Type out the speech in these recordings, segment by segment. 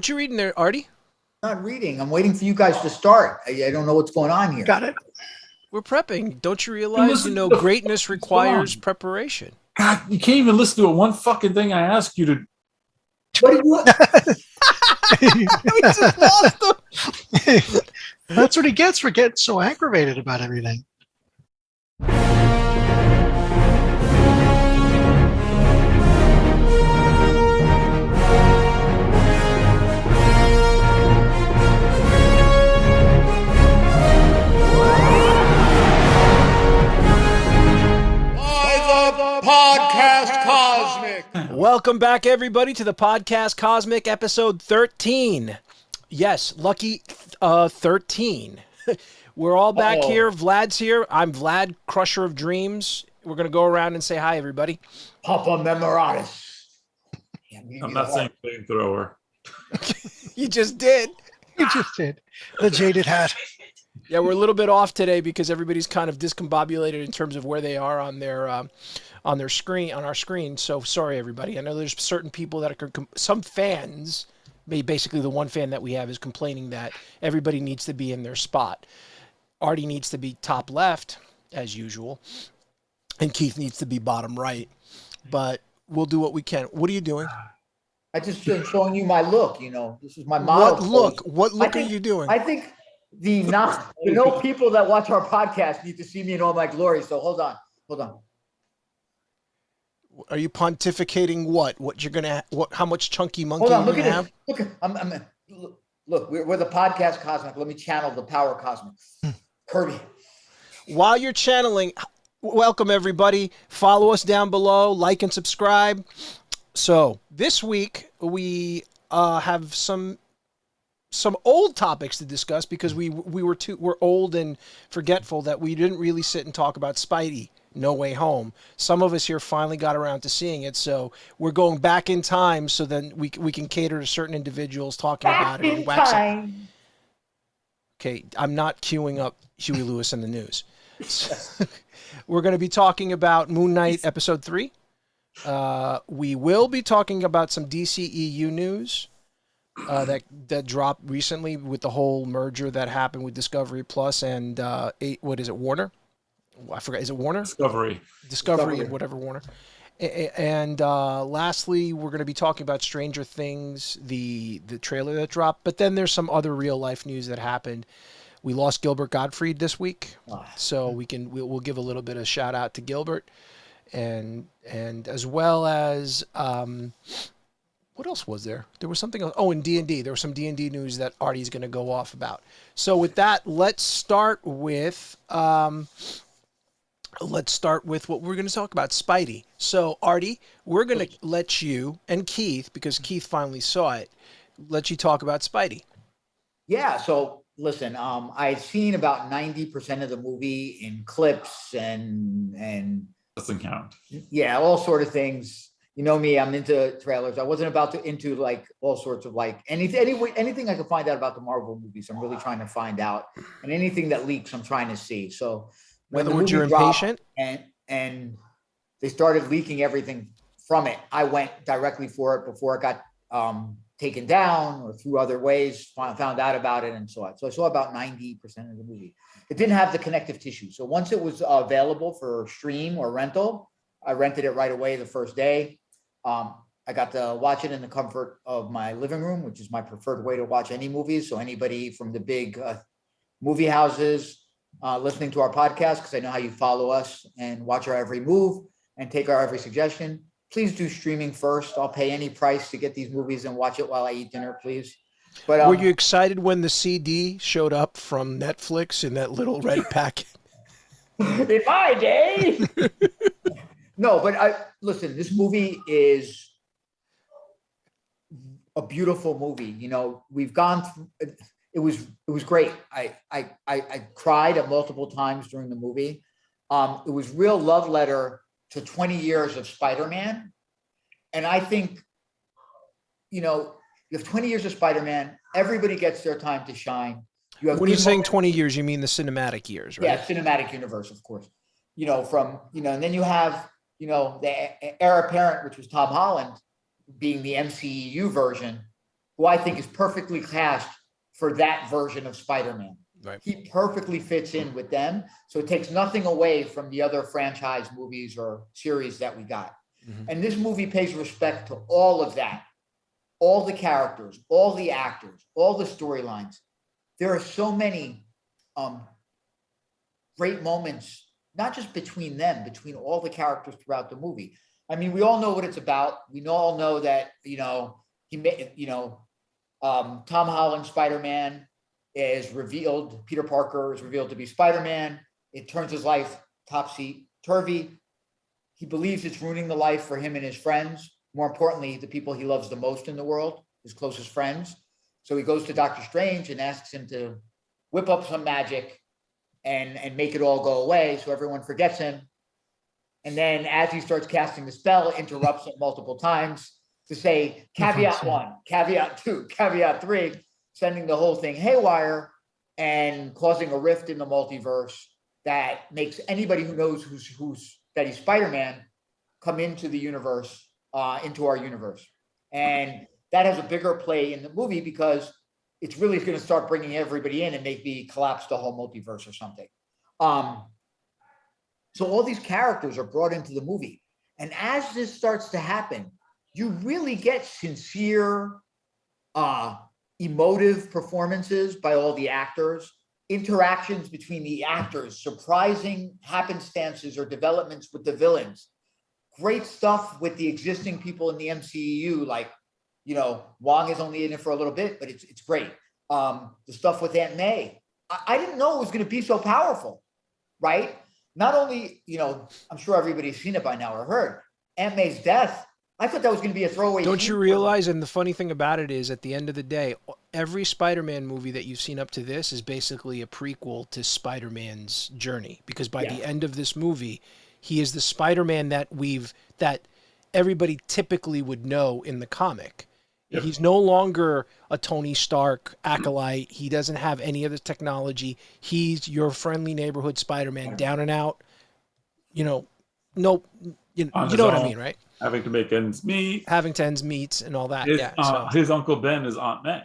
What you reading there, Artie? Not reading. I'm waiting for you guys to start. I don't know what's going on here. Got it. We're prepping. Don't you realize, greatness requires preparation? God, you can't even listen to one fucking thing I ask you to. What are you? We just lost him. That's what he gets for getting so aggravated about everything. Podcast Cosmic. Welcome back, everybody, to the Podcast Cosmic, episode 13. Yes, lucky 13. We're all back here. Vlad's here. I'm Vlad, Crusher of Dreams. We're going to go around and say hi, everybody. Papa Memoratus. I'm not saying flamethrower. You just did. You just did. The jaded hat. Yeah, we're a little bit off today because everybody's kind of discombobulated in terms of where they are on their screen, on our screen. So sorry, everybody. I know there's certain people that are some fans. Basically, the one fan that we have is complaining that everybody needs to be in their spot. Artie needs to be top left as usual, and Keith needs to be bottom right. But we'll do what we can. What are you doing? I just been showing you my look. This is my model. What look are you doing? I think people that watch our podcast need to see me in all my glory. So hold on. Are you pontificating what? What you're gonna? What? How much chunky monkey Hold on. you're Look gonna at have? this. Look. We're the Podcast Cosmic. Let me channel the power cosmic. Kirby. While you're channeling, welcome everybody. Follow us down below, like and subscribe. So this week we have some old topics to discuss because we're old and forgetful that we didn't really sit and talk about Spidey No Way Home. Some of us here finally got around to seeing it, so we're going back in time so then we can cater to certain individuals talking about it and wax it. Okay, I'm not queuing up Huey Lewis and the News. We're going to be talking about Moon Knight episode 3. We will be talking about some DCEU news that dropped recently with the whole merger that happened with Discovery Plus and Warner? I forgot. Is it Warner? Discovery and whatever Warner. And lastly, we're going to be talking about Stranger Things, the trailer that dropped. But then there's some other real life news that happened. We lost Gilbert Gottfried this week, so we'll give a little bit of shout out to Gilbert, and as well as what else was there? There was something else. Oh, in D&D, there was some D&D news that Artie's going to go off about. So with that, let's start with what we're going to talk about, Spidey. So Artie, we're going to let you and Keith, because Keith finally saw it, let you talk about Spidey. Yeah. So listen, I've seen about 90% of the movie in clips and doesn't count. Yeah, all sort of things. You know me, I'm into trailers. I wasn't into like all sorts of like anything I could find out about the Marvel movies. I'm really trying to find out, and anything that leaks, I'm trying to see. So in other words, you're impatient, and they started leaking everything from it. I went directly for it before it got taken down or through other ways. Found out about it and saw it. So I saw about 90% of the movie. It didn't have the connective tissue. So once it was available for stream or rental, I rented it right away the first day. I got to watch it in the comfort of my living room, which is my preferred way to watch any movies. So anybody from the big movie houses listening to our podcast, because I know how you follow us and watch our every move and take our every suggestion, please do streaming first. I'll pay any price to get these movies and watch it while I eat dinner, please. But were you excited when the CD showed up from Netflix in that little red packet? In my day. No, but listen, this movie is a beautiful movie. We've gone through, it was great. I cried at multiple times during the movie. It was real love letter to 20 years of Spider-Man. And I think, you have 20 years of Spider-Man, everybody gets their time to shine. When you're saying 20 years, you mean the cinematic years, right? Yeah, cinematic universe, of course. And then you have, the heir apparent, which was Tom Holland, being the MCEU version, who I think is perfectly cast for that version of Spider-Man. Right. He perfectly fits in with them. So it takes nothing away from the other franchise movies or series that we got. Mm-hmm. And this movie pays respect to all of that, all the characters, all the actors, all the storylines. There are so many great moments, not just between them, between all the characters throughout the movie. I mean, we all know what it's about. We all know that, Tom Holland Spider-Man is revealed, Peter Parker is revealed to be Spider-Man. It turns his life topsy-turvy. He believes it's ruining the life for him and his friends. More importantly, the people he loves the most in the world, his closest friends. So he goes to Doctor Strange and asks him to whip up some magic and make it all go away so everyone forgets him. And then as he starts casting the spell, interrupts it multiple times to say caveat 1, caveat 2, caveat 3, sending the whole thing haywire and causing a rift in the multiverse that makes anybody who knows that he's Spider-Man come into the universe, into our universe. And that has a bigger play in the movie because it's really going to start bringing everybody in and maybe collapse the whole multiverse or something. So all these characters are brought into the movie. And as this starts to happen, you really get sincere, emotive performances by all the actors, interactions between the actors, surprising happenstances or developments with the villains, great stuff with the existing people in the MCEU, like, Wong is only in it for a little bit, but it's great. The stuff with Aunt May, I didn't know it was going to be so powerful, right? Not only, I'm sure everybody's seen it by now or heard, Aunt May's death. I thought that was going to be a throwaway. Don't you realize, and the funny thing about it is, at the end of the day, every Spider-Man movie that you've seen up to this is basically a prequel to Spider-Man's journey. Because by the end of this movie, he is the Spider-Man that everybody typically would know in the comic. Yep. He's no longer a Tony Stark acolyte. He doesn't have any of the technology. He's your friendly neighborhood Spider-Man, down and out. You know what I mean, right? Having to make ends meet. Having to ends meets and all that. His Uncle Ben is Aunt May.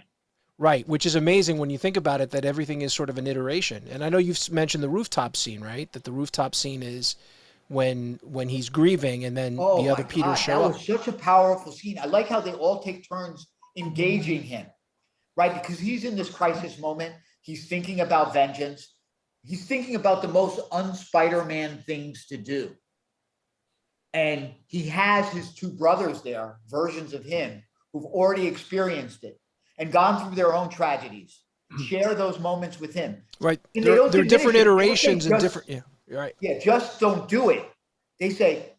Right, which is amazing when you think about it, that everything is sort of an iteration. And I know you've mentioned the rooftop scene, right? That the rooftop scene is when he's grieving and then the other Peters show up. That was such a powerful scene. I like how they all take turns engaging him, right? Because he's in this crisis moment. He's thinking about vengeance. He's thinking about the most un-Spider-Man things to do. And he has his two brothers there, versions of him, who've already experienced it and gone through their own tragedies. Share those moments with him. Right. They're different iterations and different. Yeah. You're right. Yeah, just don't do it. They say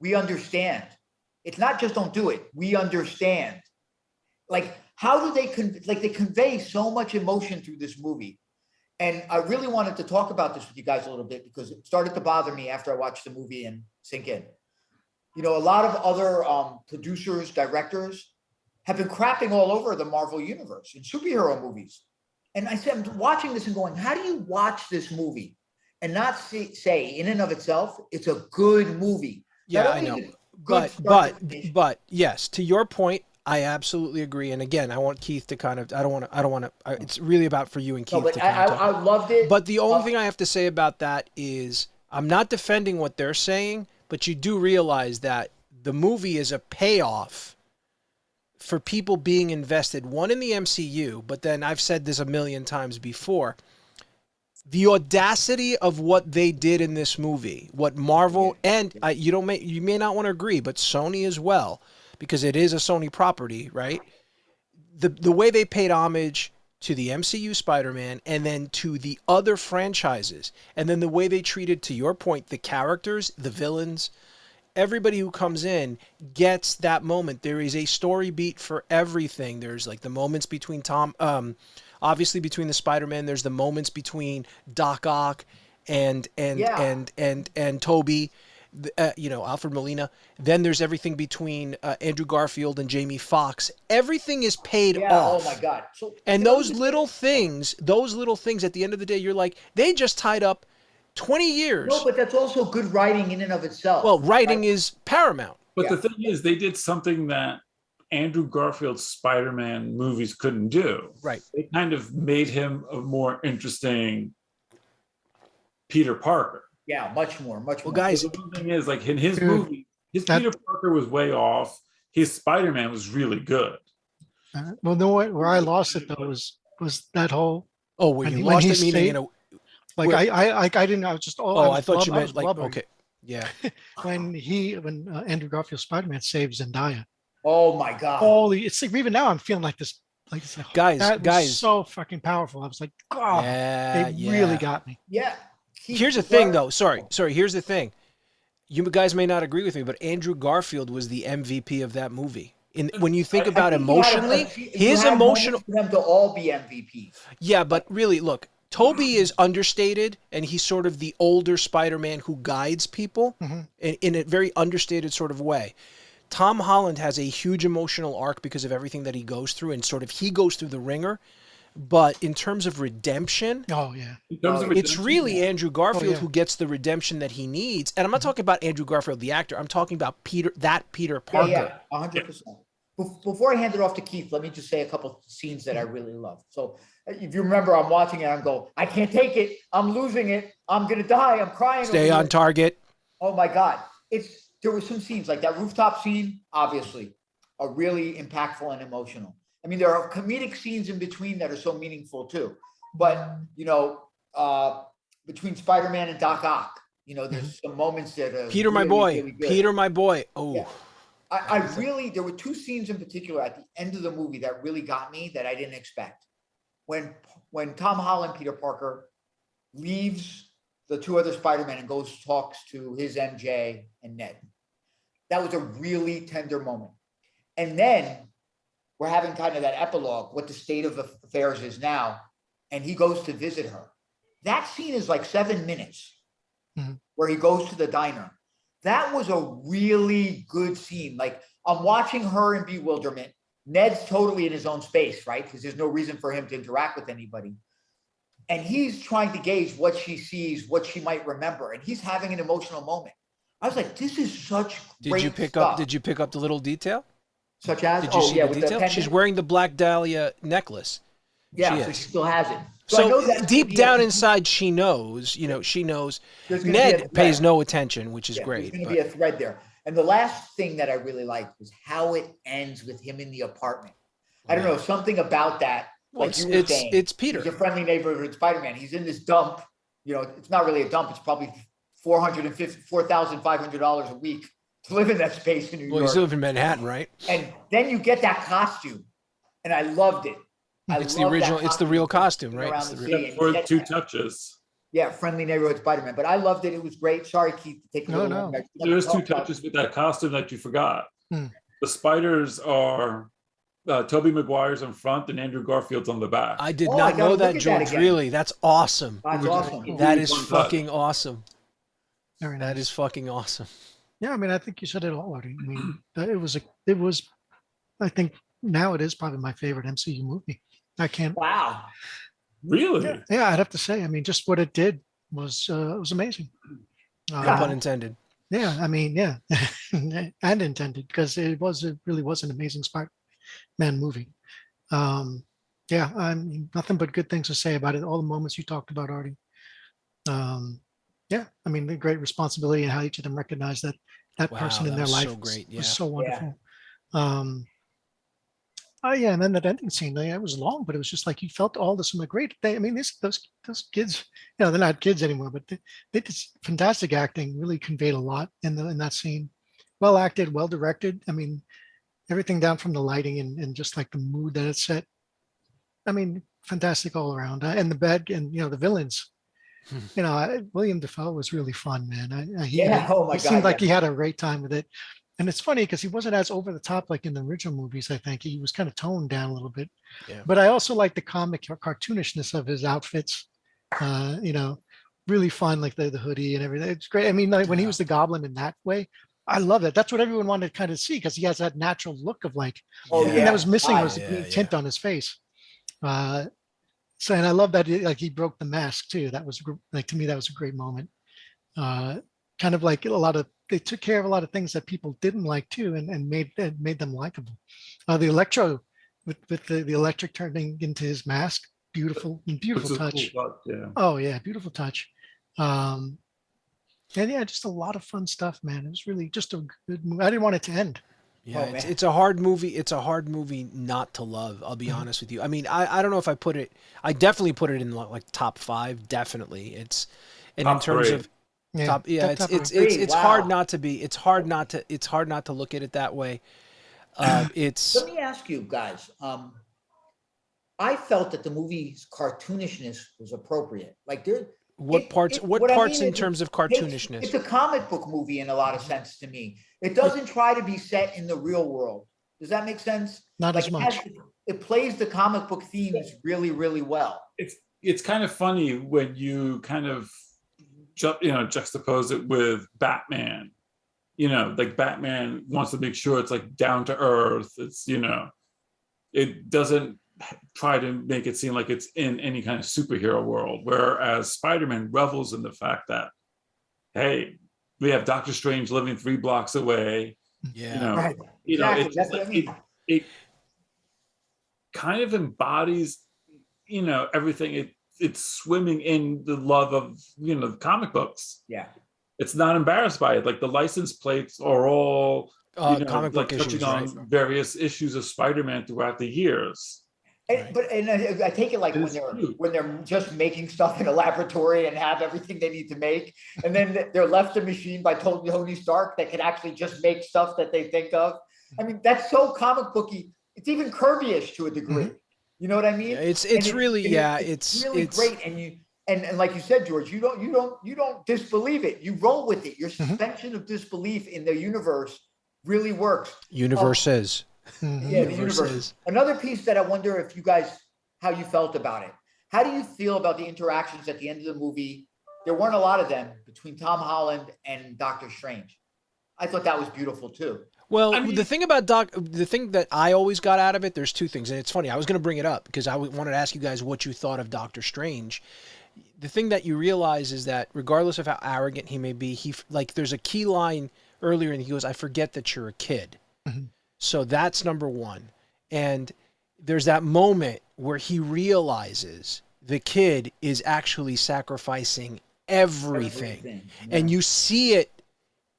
we understand. It's not just don't do it. We understand. Like, how do they they convey so much emotion through this movie? And I really wanted to talk about this with you guys a little bit because it started to bother me after I watched the movie and sink in. A lot of other producers, directors have been crapping all over the Marvel universe in superhero movies. And I said, I'm watching this and going, how do you watch this movie and not say in and of itself, it's a good movie? Yeah, I know. But yes, to your point, I absolutely agree. And again, I want Keith to kind of, I don't want to, it's really about for you and Keith. No, but I loved it. But the only thing I have to say about that is I'm not defending what they're saying, but you do realize that the movie is a payoff for people being invested, one, in the MCU, but then I've said this a million times before, the audacity of what they did in this movie, what Marvel, and you may not want to agree, but Sony as well, because it is a Sony property, right? The way they paid homage to the MCU Spider-Man and then to the other franchises, and then the way they treated, to your point, the characters, the villains, everybody who comes in gets that moment. There is a story beat for everything. There's like the moments between obviously between the Spider-Man, there's the moments between Doc Ock and Toby, Alfred Molina. Then there's everything between Andrew Garfield and Jamie Foxx. Everything is paid off. Oh my God. And those little things at the end of the day, you're like, they just tied up 20 years. No, but that's also good writing in and of itself. Well, writing is paramount. But the thing is, they did something that Andrew Garfield's Spider-Man movies couldn't do. Right. It kind of made him a more interesting Peter Parker. Yeah, much more. Well, guys, So the one thing is, like in his movie, his Peter Parker was way off. His Spider-Man was really good. Well, no, where I lost it though was that whole. oh, where you lost it, meaning, like I didn't. I was just. I thought you meant like okay, yeah. when Andrew Garfield Spider-Man saves Zendaya. Oh my God! Holy! It's like even now I'm feeling like this. Like guys, that was so fucking powerful. I was like, oh, they really got me. Yeah. Here's the thing, though. Sorry. Here's the thing. You guys may not agree with me, but Andrew Garfield was the MVP of that movie. When you think about emotionally, his emotional. For them to all be MVPs. Yeah, but really, look, Toby is understated, and he's sort of the older Spider-Man who guides people in a very understated sort of way. Tom Holland has a huge emotional arc because of everything that he goes through, and sort of he goes through the ringer. But in terms of redemption, it's really Andrew Garfield who gets the redemption that he needs. And I'm not talking about Andrew Garfield, the actor. I'm talking about Peter Parker. Yeah, 100%. Before I hand it off to Keith, let me just say a couple of scenes that I really love. So if you remember, I'm watching it, I'm going, I can't take it. I'm losing it. I'm going to die. I'm crying. Stay on target. Oh my God. There were some scenes like that rooftop scene, obviously, are really impactful and emotional. I mean, there are comedic scenes in between that are so meaningful too. But, between Spider-Man and Doc Ock, there's some moments that are Peter, really, my boy. really good. Peter, my boy. Oh, yeah. There were two scenes in particular at the end of the movie that really got me that I didn't expect. When Tom Holland, Peter Parker, leaves the two other Spider-Men and goes talks to his MJ and Ned. That was a really tender moment. And then we're having kind of that epilogue, what the state of affairs is now, and he goes to visit her. That scene is like 7 minutes where he goes to the diner. That was a really good scene. Like, I'm watching her in bewilderment. Ned's totally in his own space, right? Because there's no reason for him to interact with anybody. And he's trying to gauge what she sees, what she might remember. And he's having an emotional moment. I was like, this is such great stuff. Did you pick up the little detail? Such as? Did you see the detail? She's wearing the Black Dahlia necklace. Yeah, so she still has it. So deep down inside, she knows, she knows. Ned pays no attention, which is great. There's going to be a thread there. And the last thing that I really liked was how it ends with him in the apartment. I don't know, something about that. Well, it's Peter. He's a friendly neighborhood Spider-Man. He's in this dump. It's not really a dump. It's probably $4,500 a week to live in that space in New York. Well, he's living in Manhattan, right? And then you get that costume. And I loved it. It's the original. It's the real costume, right? It's the real. For 2 touches. Yeah, friendly neighborhood Spider-Man. But I loved it. It was great. Sorry, Keith, to take a little longer. There's 2 touches with that costume that you forgot. The spiders are Tobey Maguire's on front and Andrew Garfield's on the back. I did not know that, George. Really, that's awesome. That's awesome. That is fucking awesome. Very nice. That is fucking awesome. Yeah, I mean, I think you said it all, Artie. I mean, it was. I think now it is probably my favorite MCU movie. I can't. Wow. Really? Yeah, I'd have to say. I mean, just what it did was amazing. No pun intended. Yeah, I mean, yeah, and intended, because it really was an amazing Spider-Man movie. Yeah, I mean, nothing but good things to say about it. All the moments you talked about, Artie. Yeah, I mean, the great responsibility and how each of them recognized that person in their life was so wonderful. Oh yeah, and then that ending scene, it was long, but it was just like you felt all this. I'm like, great. I mean, those kids, they're not kids anymore, but they did fantastic acting. Really conveyed a lot in that scene. Well acted, well directed. I mean, everything down from the lighting and just like the mood that it set. I mean, fantastic all around. And the villains. William Dafoe was really fun, man. He seemed like he had a great time with it. And it's funny because he wasn't as over the top like in the original movies. I think he was kind of toned down a little bit. Yeah. But I also like the comic or cartoonishness of his outfits. Really fun, like the hoodie and everything. It's great. I mean, like when he was the Goblin in that way, I love it. That's what everyone wanted to kind of see because he has that natural look of like. And that was missing was the green tint on his face. And I love that he broke the mask too. That was like, to me, that was a great moment. Kind of like a lot of they took care of a lot of things that people didn't like too, and made them likable. The Electro with the electric turning into his mask, beautiful touch. Cool, yeah. Oh yeah, beautiful touch. And yeah, just a lot of fun stuff, man. It was really just a good movie. I didn't want it to end. Yeah, it's a hard movie. It's a hard movie not to love. I'll be honest with you. I mean, I don't know if I put it. I definitely put it in like top 5. Definitely, it's and Top in terms 3. of top. Yeah, it's hard not to be. It's hard not to look at it that way. It's. Let me ask you guys. I felt that the movie's cartoonishness was appropriate. Like there. What parts in terms of cartoonishness? It's a comic book movie in a lot of sense to me. It doesn't try to be set in the real world. Does that make sense? Not as much. It plays the comic book themes really, really well. It's kind of funny when you kind of juxtapose it with Batman. Like Batman wants to make sure it's like down to earth. It's it doesn't try to make it seem like it's in any kind of superhero world, whereas Spider-Man revels in the fact that, hey, we have Doctor Strange living 3 blocks away. Yeah, right. Exactly. That's what I mean. It kind of embodies, everything. It's swimming in the love of the comic books. Yeah, it's not embarrassed by it. Like the license plates are all comic book touching issues, on right? various issues of Spider-Man throughout the years. And I take it like when they're just making stuff in a laboratory and have everything they need to make, and then they're left a machine by Tony Stark that can actually just make stuff that they think of. I mean, that's so comic booky. It's even Kirby-ish to a degree. Mm-hmm. You know what I mean? Yeah, it's really great. And like you said, George, you don't disbelieve it. You roll with it. Your suspension of disbelief in the universe really works. Universes. Yeah, the universe. Another piece that I wonder if you guys, how you felt about it. How do you feel about the interactions at the end of the movie? There weren't a lot of them between Tom Holland and Doctor Strange. I thought that was beautiful too. Well, the thing that I always got out of it, there's 2 things, and it's funny. I was going to bring it up because I wanted to ask you guys what you thought of Doctor Strange. The thing that you realize is that regardless of how arrogant he may be, there's a key line earlier, and he goes, "I forget that you're a kid." Mm-hmm. So that's number 1. And there's that moment where he realizes the kid is actually sacrificing everything. Yeah. And you see it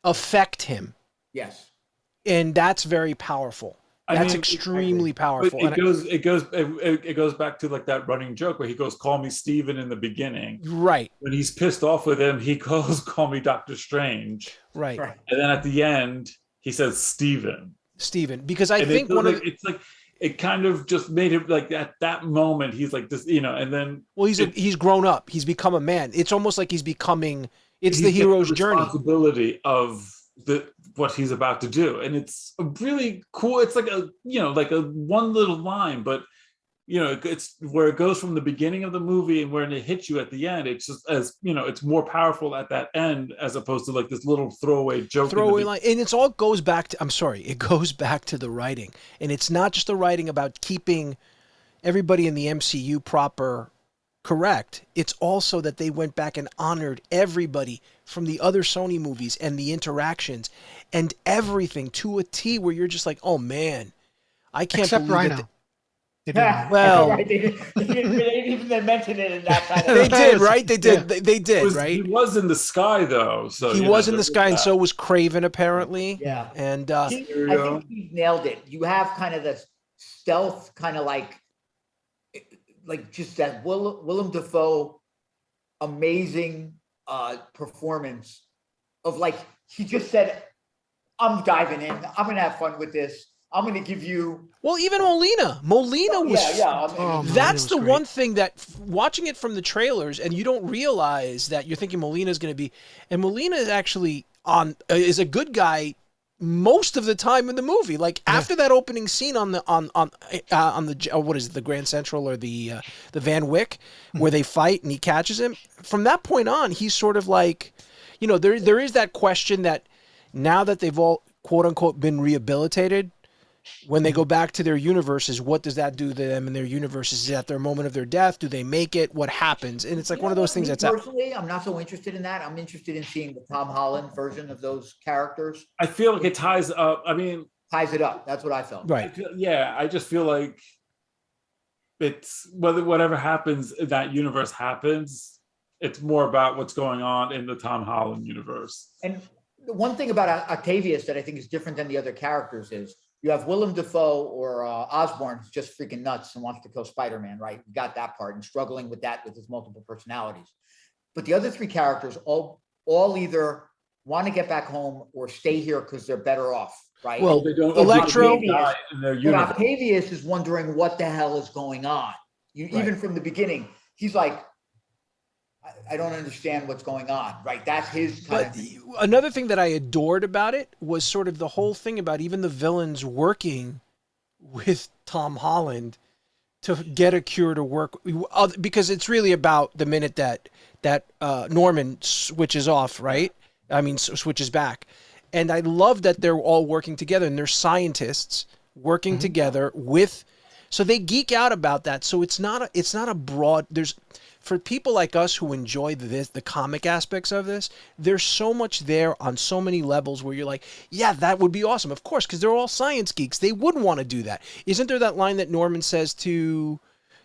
affect him. Yes. And that's very powerful. That's extremely powerful. It goes back to like that running joke where he goes, "Call me Steven" in the beginning. Right. When he's pissed off with him, he goes, "Call me Doctor Strange." Right. And then at the end, he says Steven, because I think it kind of just made it like at that moment he's like this, and then he's grown up. He's become a man. It's almost like he's becoming. It's the hero's journey. Responsibility of what he's about to do, and it's really cool. It's like a one little line, but it's where it goes from the beginning of the movie and where it hits you at the end. It's just it's more powerful at that end as opposed to like this little throwaway joke. Line, and it all goes back to. It goes back to the writing, and it's not just the writing about keeping everybody in the MCU proper correct. It's also that they went back and honored everybody from the other Sony movies and the interactions and everything to a T, where you're just like, oh man, I can't believe Rhino. Well, right. They didn't even mention it in that kind of. They did, right? They did. Yeah. They did, right? He was in the sky, though. So he was in the sky, and so was Craven, apparently. Yeah. And I think he nailed it. You have kind of the stealth, kind of like just that Willem Dafoe amazing performance of like he just said, "I'm diving in. I'm gonna have fun with this. I'm going to give you." Well, even Molina was. Yeah. That's the one thing that watching it from the trailers, and you don't realize that you're thinking Molina's going to be, and Molina is actually is a good guy most of the time in the movie. Like after that opening scene on the what is it, the Grand Central or the Van Wyck, where they fight and he catches him. From that point on, he's sort of like, there is that question that now that they've all quote unquote been rehabilitated, when they go back to their universes, what does that do to them in their universes? Is that their moment of their death? Do they make it? What happens? And it's like one of those things that's personally, I'm not so interested in that. I'm interested in seeing the Tom Holland version of those characters. I feel like it ties up. I mean, ties it up. That's what I felt. right. I just feel like it's whatever happens in that universe happens. It's more about what's going on in the Tom Holland universe. And the one thing about Octavius that I think is different than the other characters is you have Willem Dafoe or Osborn who's just freaking nuts and wants to kill Spider-Man, right? You got that part and struggling with that with his multiple personalities. But the other three characters all either want to get back home or stay here because they're better off, right? Well, they don't Electro, but Octavius is wondering what the hell is going on. Even from the beginning, he's like, I don't understand what's going on, right? That's his kind of thing. Another thing that I adored about it was sort of the whole thing about even the villains working with Tom Holland to get a cure to work, because it's really about the minute that Norman switches off, right? I mean, switches back. And I love that they're all working together, and they're scientists working together with, so they geek out about that. So it's not a broad, for people like us who enjoy the comic aspects of this, there's so much there on so many levels where you're like, yeah, that would be awesome. Of course, because they're all science geeks. They wouldn't want to do that. Isn't there that line that Norman says to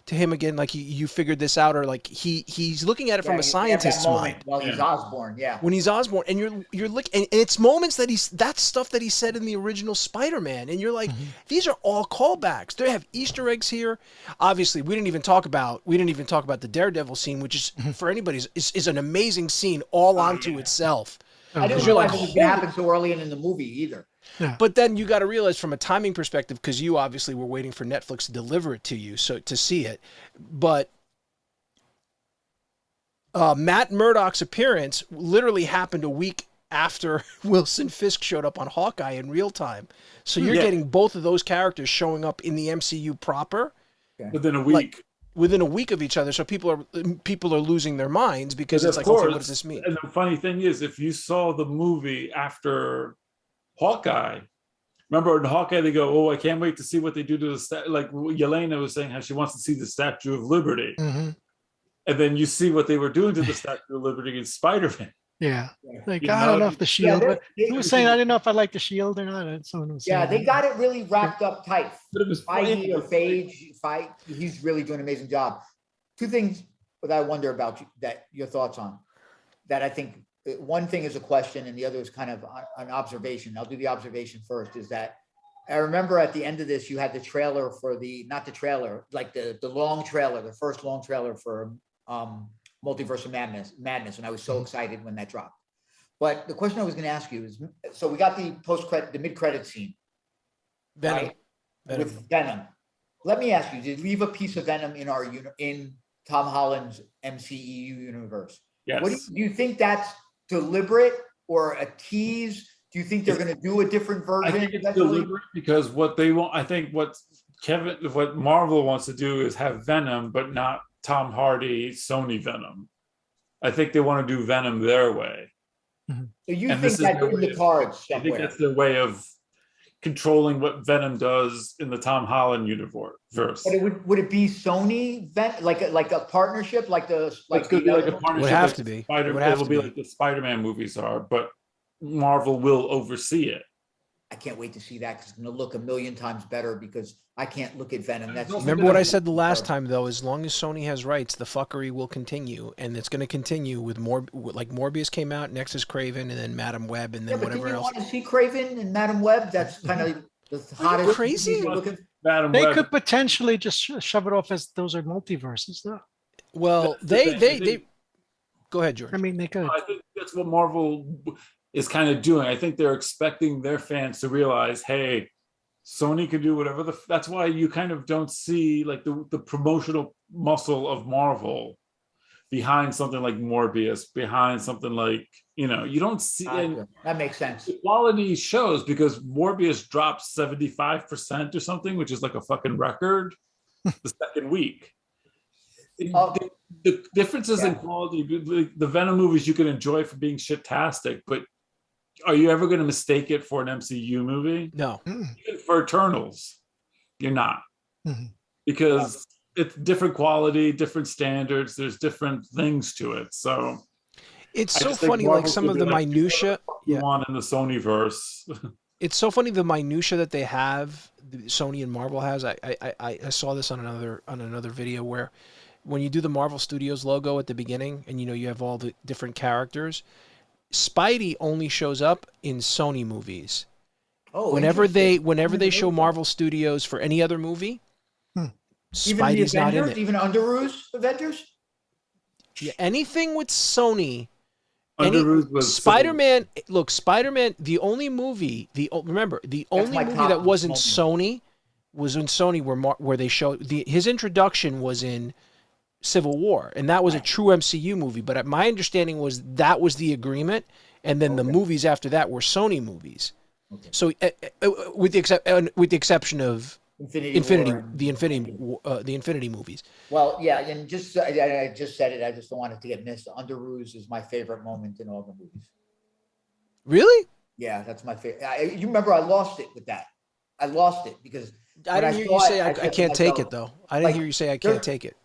him again, like you figured this out, or like he's looking at it from a scientist's mind. While he's Osborn, when he's Osborn, and you're looking, and it's moments that that's stuff that he said in the original Spider-Man, and you're like, these are all callbacks. They have Easter eggs here. Obviously, we didn't even talk about the Daredevil scene, which is for anybody is an amazing scene all onto itself. I didn't realize it was going to happen so early in the movie either. Yeah. But then you got to realize from a timing perspective, because you obviously were waiting for Netflix to deliver it to you, so to see it. But Matt Murdock's appearance literally happened a week after Wilson Fisk showed up on Hawkeye in real time. So you're getting both of those characters showing up in the MCU proper within a week. Like, within a week of each other, so people are losing their minds because it's like, okay, what does this mean? And the funny thing is, if you saw the movie after Hawkeye, remember in Hawkeye they go, oh, I can't wait to see what they do to the like Yelena was saying how she wants to see the Statue of Liberty, and then you see what they were doing to the Statue of Liberty in Spider-Man. Yeah, like I don't know if the shield. But he was saying I didn't know if I like the shield or not. Someone was saying they got it really wrapped up tight. But it was Feige or Phage, he's really doing an amazing job. Two things that I wonder about your thoughts on. That I think one thing is a question, and the other is kind of an observation. I'll do the observation first. Is that I remember at the end of this, you had the trailer for not the trailer, like the long trailer, the first long trailer for Multiverse of Madness, and I was so excited when that dropped. But the question I was going to ask you is, so we got the mid-credit scene, Venom. Right? With Venom. Let me ask you, did you leave a piece of Venom in Tom Holland's MCEU universe? Yes. Do you think that's deliberate or a tease? Do you think they're going to do a different version? I think it's deliberate because what they want, I think what Marvel wants to do is have Venom, but not Tom Hardy, Sony Venom. I think they want to do Venom their way. So you think that's in the cards somewhere? I think that's their way of controlling what Venom does in the Tom Holland universe. But would it be Sony like a partnership, like a partnership? Would have to be. It will be like the Spider-Man movies are, but Marvel will oversee it. I can't wait to see that because it's going to look a million times better because I can't look at Venom. Remember what I said the last time, though. As long as Sony has rights, the fuckery will continue, and it's going to continue with more. Like Morbius came out, next is Craven, and then Madam Web, and then whatever else. Want to see Craven and Madam Web? That's kind of the hottest. Crazy. They could potentially just shove it off as those are multiverses, though. Well, they. Go ahead, George. I mean, they could. I think that's what Marvel is kind of doing. I think they're expecting their fans to realize, hey, Sony can do whatever that's why you kind of don't see like the promotional muscle of Marvel behind something like Morbius, behind something like, you don't see. That makes sense. The quality shows because Morbius dropped 75% or something, which is like a fucking record the second week. The differences in quality, the Venom movies you can enjoy for being shit-tastic, but are you ever going to mistake it for an MCU movie? No. Even for Eternals, you're not. Mhm. Because it's different quality, different standards. There's different things to it. So It's I so just think funny, like Marvel some should of be the like, minutia. you Yeah. want in the Sonyverse. It's so funny the minutia that they have, Sony and Marvel has. I saw this on another video where when you do the Marvel Studios logo at the beginning and you have all the different characters, Spidey only shows up in Sony movies. Oh, Whenever they interesting. show Marvel Studios for any other movie, Hmm. Even the Spidey's not in Avengers, it. even Underoos Avengers. Yeah, anything with Sony. Underoos was Spider-Man. Look, Spider-Man. The only movie. Remember, the That's only my movie top that wasn't moment. Sony was in Sony where they showed his introduction was in Civil War, and that was a Right. true MCU movie. But my understanding was that was the agreement, and then the Okay. movies after that were Sony movies. Okay. So, with the exception of Infinity War and- the Infinity movies. Well, yeah, and just I just said it. I just don't want it to get missed. Underoos is my favorite moment in all the movies. Really? Yeah, that's my favorite. You remember I lost it with that. I lost it because I when didn't hear saw you say it, I said to can't take myself, it though. I didn't like, hear you say I there- can't take it.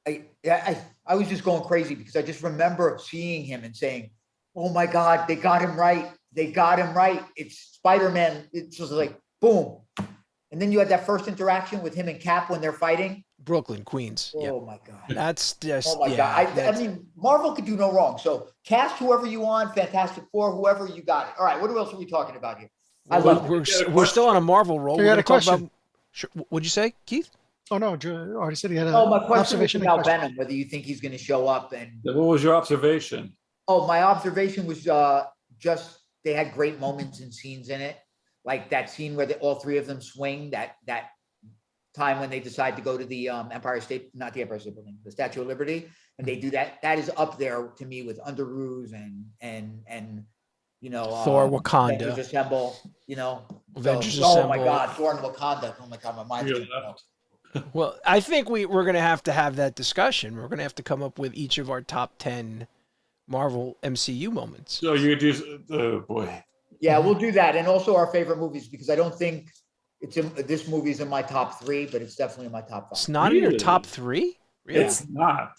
I was just going crazy because I just remember seeing him and saying, "Oh my God, they got him right. They got him right. It's Spider-Man." It's just like boom. And then you had that first interaction with him and Cap when they're fighting. Brooklyn, Queens. Oh Yeah, my God. that's just. Oh my yeah, God. I that's- mean, Marvel could do no wrong. So cast whoever you want, Fantastic Four, whoever you got it. All right, what else are we talking about here? I love it. we're still on a Marvel roll. So We're you had gonna a talk about. question. Sure, what'd you say, Keith? Oh no, Joe already said he had an Oh, my question was observation and about question. Venom, whether you think he's going to show up. And What was your observation? oh, my observation was just they had great moments and scenes in it, like that scene where all three of them swing. That time when they decide to go to the Empire State, not the Empire State Building, the Statue of Liberty, and they do that. That is up there to me with Underoos and Thor, Wakanda. Avengers Assemble. Avengers Oh Assemble. my God, Thor and Wakanda. Oh my God, my mind's Really? going. Well, I think we're going to have that discussion. We're going to have to come up with each of our top 10 Marvel MCU moments. So you do, oh boy. Yeah, we'll do that, and also our favorite movies because I don't think this movie's in my top 3, but it's definitely in my top 5. It's not in your Really? top 3? Really? It's not.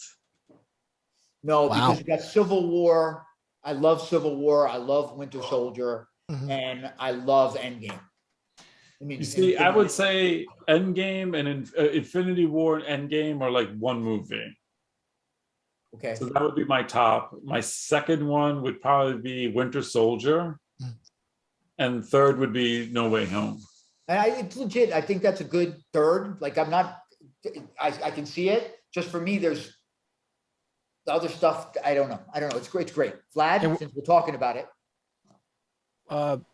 No, Wow. because you got Civil War. I love Civil War. I love Winter Soldier, Mhm. and I love Endgame. I mean, You see, I would say Endgame and Infinity War and Endgame are like one movie. okay. So that would be my top. My second one would probably be Winter Soldier. Mm. And third would be No Way Home. And it's legit. I think that's a good third. Like I'm not. I can see it. Just for me, there's the other stuff. I don't know. It's great. It's great. Vlad, And- since we're talking about it,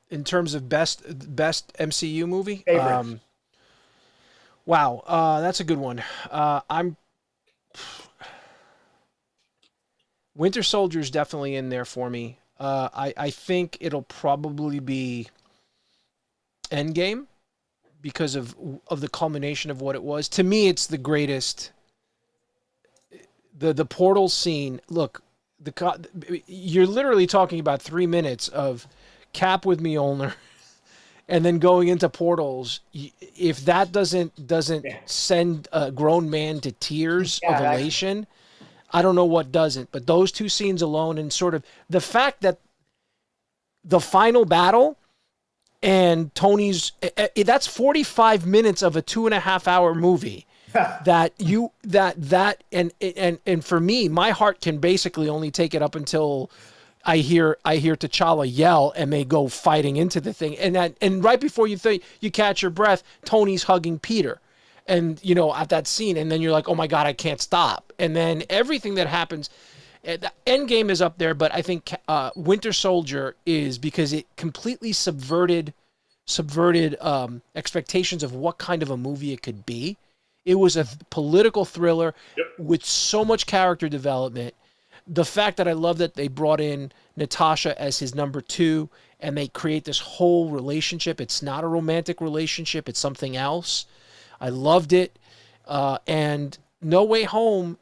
In terms of best MCU movie? Favorites. Wow, that's a good one. Winter Soldier's definitely in there for me. I think it'll probably be Endgame because of the culmination of what it was. To me, it's the greatest. The portal scene. Look, you're literally talking about 3 minutes of Cap with Mjolnir, and then going into portals. If that doesn't Yeah. send a grown man to tears Yeah, of that's- elation, I don't know what doesn't. But those two scenes alone, and sort of the fact that the final battle and Tony's that's 45 minutes of a 2.5 hour movie. that for me, my heart can basically only take it up until I hear T'Challa yell and they go fighting into the thing, and right before you think you catch your breath, Tony's hugging Peter, and at that scene, and then you're like, oh my God, I can't stop, and then everything that happens. The Endgame is up there, but I think Winter Soldier is because it completely subverted expectations of what kind of a movie it could be. It was a political thriller with so much character development. The fact that I love that they brought in Natasha as his number 2 and they create this whole relationship. It's not a romantic relationship. It's something else. I loved it. And No Way Home,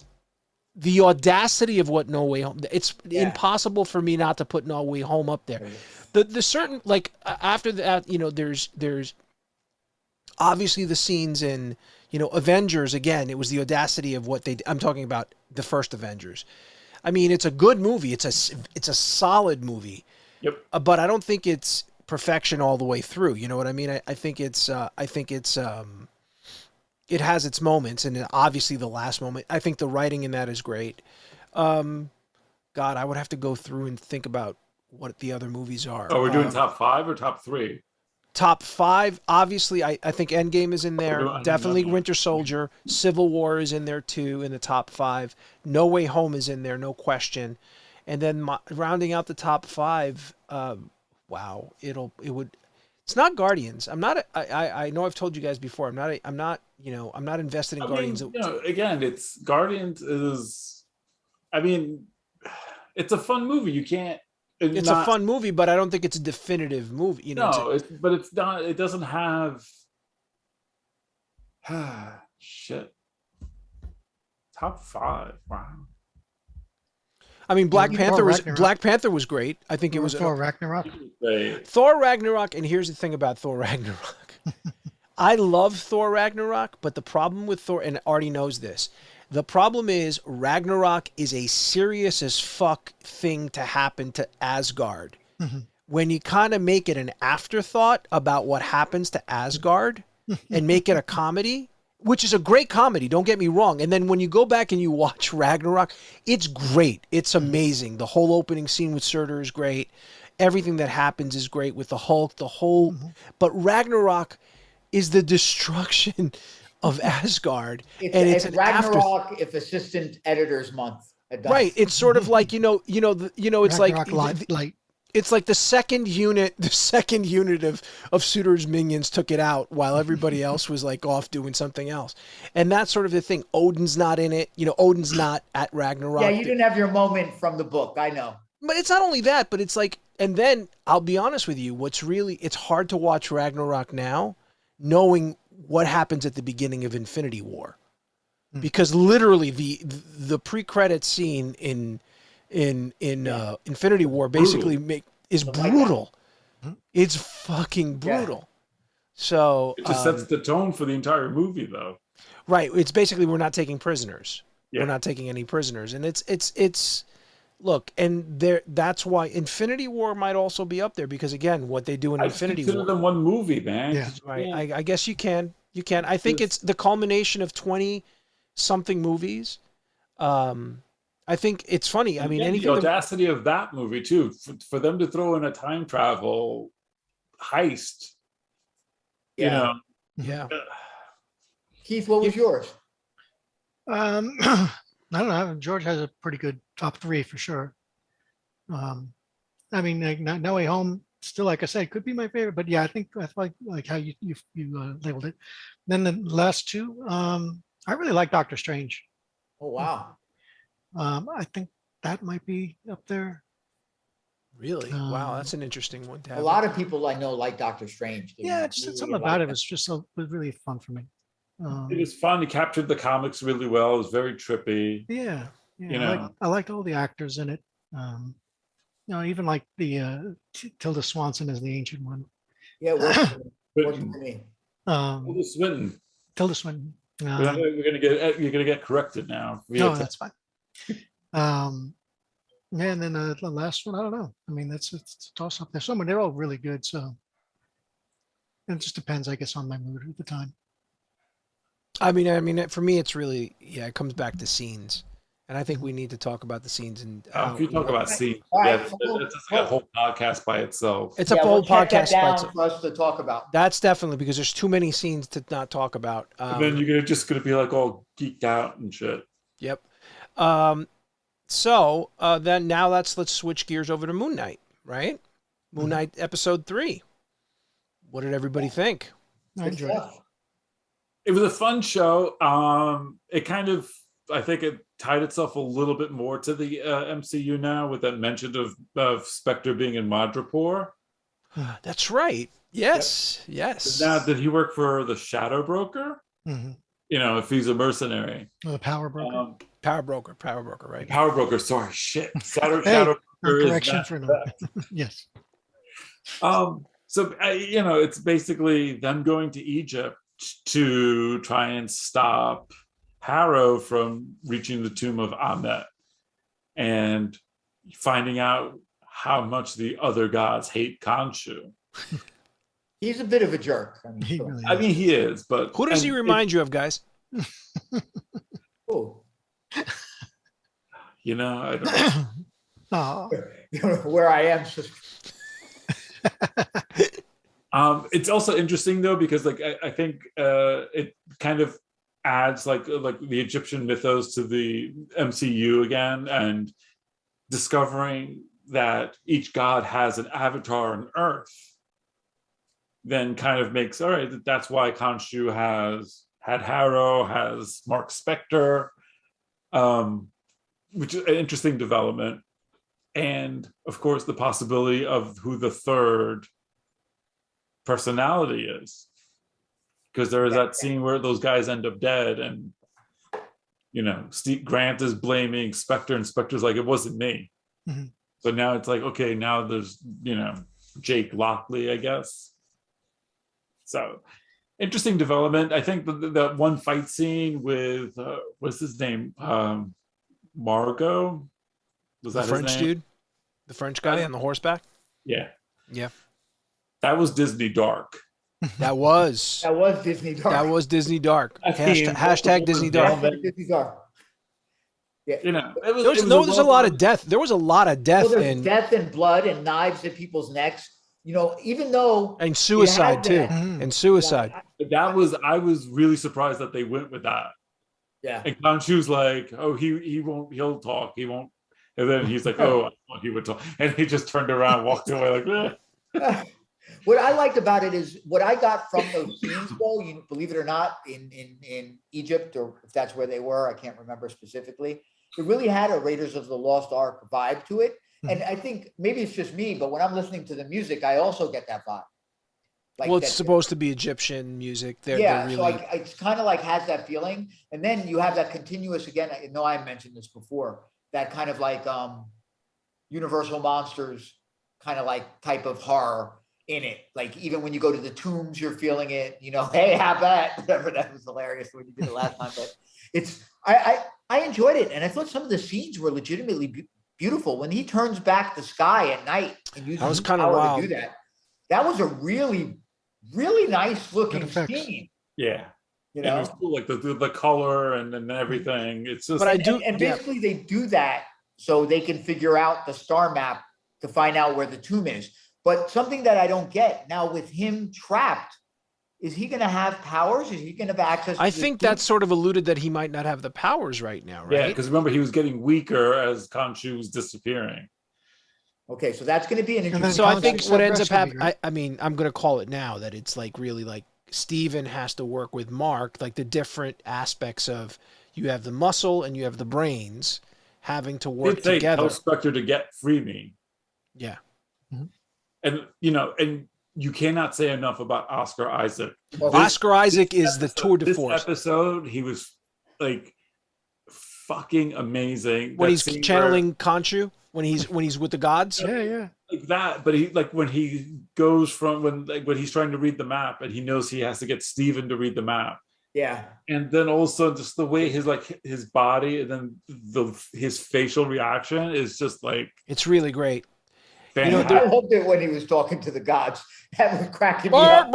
the audacity of what No Way Home. It's impossible for me not to put No Way Home up there. The certain, like, after that, you know, there's obviously the scenes in, you know, Avengers. Again, it was the audacity of what I'm talking about the first Avengers. I mean, it's a good movie. It's a solid movie. Yep. But I don't think it's perfection all the way through. You know what I mean? I think it's it has its moments, and obviously the last moment. I think the writing in that is great. God, I would have to go through and think about what the other movies are. Oh, we're doing top 5 or top 3? Top 5, obviously, I think Endgame is in there. Definitely Winter Soldier. Civil War is in there too in the top 5. No Way Home is in there, no question. And then rounding out the top 5, wow, it's not Guardians. I know I've told you guys before. I'm not invested in Guardians. You know, again, it's Guardians is. I mean, it's a fun movie. You can't. It's a fun movie, but I don't think it's a definitive movie. You know, no, but it's not. It doesn't have. Shit. Top 5. Wow. I mean, Black Panther was great. I think it was Thor Ragnarok. Thor Ragnarok, and here's the thing about Thor Ragnarok. I love Thor Ragnarok, but the problem with Thor, and Artie knows this, the problem is Ragnarok is a serious as fuck thing to happen to Asgard. Mm-hmm. When you kind of make it an afterthought about what happens to Asgard and make it a comedy, which is a great comedy, don't get me wrong. And then when you go back and you watch Ragnarok, it's great. It's amazing. The whole opening scene with Surtur is great. Everything that happens is great with the Hulk, but Ragnarok is the destruction of Asgard. It's Ragnarok if assistant editor's month. Right. It's sort of like, it's Ragnarok like it's like the second unit of Surtur's minions took it out while everybody else was like off doing something else. And that's sort of the thing. Odin's not in it. Odin's not at Ragnarok. Yeah, you didn't have your moment from the book. I know. But it's not only that, but it's like, and then I'll be honest with you, it's hard to watch Ragnarok now, knowing what happens at the beginning of Infinity War. Because literally the pre-credit scene in Infinity War basically is brutal. It's fucking brutal. So it just sets the tone for the entire movie, though. Right. It's basically we're not taking prisoners. Yeah. We're not taking any prisoners, and it's look, and that's why Infinity War might also be up there because again, what they do in Infinity War. Consider them one movie, man. Yeah. Right. I guess you can. You can. I think it's the culmination of 20-something movies. I think it's funny. I mean, the audacity of that movie too, for them to throw in a time travel heist. Yeah. Yeah. Keith, what was yours? I don't know. George has a pretty good top 3 for sure. I mean, like, No Way Home, still, like I said, could be my favorite. But yeah, I think like how you labeled it. Then the last 2, I really like Doctor Strange. Oh wow. I think that might be up there. Really? Wow, that's an interesting one to have. A lot of people I know like Doctor Strange. Yeah, just something about it was just was really fun for me. It was fun. He captured the comics really well. It was very trippy. Yeah. I liked all the actors in it. Even like the Tilda Swanson as the Ancient One. Yeah, worked for me. Tilda Swinton. Tilda Swinton. You're gonna get corrected now. No, that's fine. And then the last one, I don't know. I mean, it's a toss up. They're all really good. So it just depends, I guess, on my mood at the time. I mean, for me, it's really, it comes back to scenes. And I think we need to talk about the scenes. And if you talk about scenes, that's like a whole podcast by itself. It's a whole podcast by itself for us to talk about. That's definitely because there's too many scenes to not talk about. And then you're just gonna be like all geeked out and shit. Yep. So then now let's switch gears over to Moon Knight, right? Moon Knight episode 3. What did everybody think? I enjoyed it. It was a fun show. It kind of, I think it tied itself a little bit more to the MCU now with that mention of Spectre being in Madripoor. That's right. Yes. Yes. Now, did he work for the Shadow Broker? Mm-hmm. if he's a mercenary. Oh, the power broker. Power broker, right? Power broker. Sorry, shit. Shadow Or broker is correction that. for no. Yes. So it's basically them going to Egypt to try and stop Harrow from reaching the tomb of Amet and finding out how much the other gods hate Khonshu. He's a bit of a jerk. I mean, He is, but Who does he remind you of, guys? Oh. I don't oh, Where I am. It's also interesting though, because I think it kind of adds like the Egyptian mythos to the MCU again, and discovering that each god has an avatar on Earth then kind of makes, all right, that's why Khonshu had Harrow, has Mark Spector, which is an interesting development. And of course, the possibility of who the third personality is. Because there is that scene where those guys end up dead, and Steve Grant is blaming Spectre, and Spectre's like, it wasn't me. Mm-hmm. So now it's like, okay, now there's Jake Lockley, I guess. So interesting development. I think the one fight scene with what's his name, Margot, was that The French his name? dude, the French guy on the horseback. Yeah, That was Disney dark. That was Disney Dark. That was Disney Dark. I mean, Hashtag Disney Dark. Disney Dark. Yeah. There's a lot of death. There was a lot of death and death and blood and knives at people's necks. Even though and suicide too, and suicide. I was really surprised that they went with that. Yeah. And Khonshu's like, oh, he won't. He'll talk. He won't. And then he's like, oh, I thought he would talk. And he just turned around, walked away like. Eh. What I liked about it is what I got from those scenes, though, believe it or not, in Egypt, or if that's where they were, I can't remember specifically. It really had a Raiders of the Lost Ark vibe to it. And I think maybe it's just me, but when I'm listening to the music, I also get that vibe. Well, it's supposed to be Egyptian music. They're really... so it's kind of like has that feeling. And then you have that continuous, again, I know I mentioned this before, that kind of like Universal Monsters kind of like type of horror in it. Like even when you go to the tombs, you're feeling it, hey, how about whatever. That was hilarious when you did it last time, but it's, I enjoyed it. And I thought some of the scenes were legitimately beautiful. When he turns back the sky at night and uses his power to do that, that was a really, really nice looking scene. Yeah. And it was cool, like the color and everything. It's just, but basically they do that so they can figure out the star map to find out where the tomb is. But something that I don't get now with him trapped, is he going to have powers? Is he going to have access to I think that's sort of alluded that he might not have the powers right now, right? Yeah, because remember, he was getting weaker as Khonshu was disappearing. Okay, so that's going to be an interesting... So I think what ends up happening, I mean, I'm going to call it now that it's like really like Steven has to work with Mark, like the different aspects of, you have the muscle and you have the brains having to work together. Tell Spectre to get free me. Yeah. Mm-hmm. And, and you cannot say enough about Oscar Isaac. Oscar Isaac is the tour de force. This episode, he was like fucking amazing. When he's channeling Khonshu, when he's with the gods. Yeah. Like that, but when he goes from when he's trying to read the map and he knows he has to get Steven to read the map. Yeah. And then also just the way his body and then his facial reaction is just like, it's really great. I loved it when he was talking to the gods. That was cracking me up.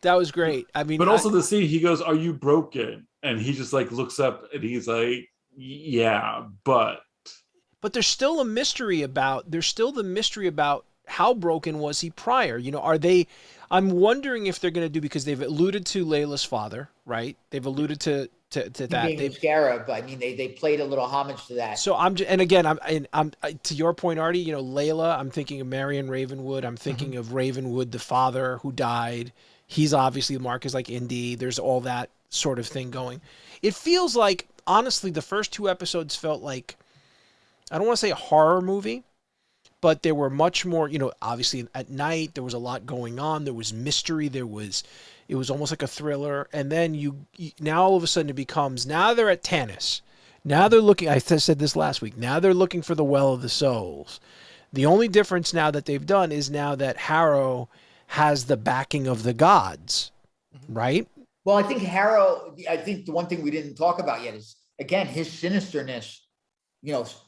That was great. I mean, but also the scene, he goes, "Are you broken?" And he just like looks up and he's like, "Yeah, but there's still a mystery about. There's still the mystery about how broken was he prior. Are they? I'm wondering if they're going to do, because they've alluded to Layla's father, right? They've alluded to that. Being the scarab. I mean, they played a little homage to that. So I'm to your point, Artie. Layla. I'm thinking of Marion Ravenwood. I'm thinking of Ravenwood, the father who died. He's obviously Mark is like Indy. There's all that sort of thing going. It feels like, honestly, the first 2 episodes felt like, I don't want to say a horror movie, but there were much more, obviously at night, there was a lot going on. There was mystery. There was, It was almost like a thriller, and then now all of a sudden it becomes, now they're at Tanis. Now they're looking, I said this last week, now they're looking for the Well of the Souls. The only difference now that they've done is now that Harrow has the backing of the gods, right? Well, I think Harrow, I think the one thing we didn't talk about yet is, again, his sinisterness,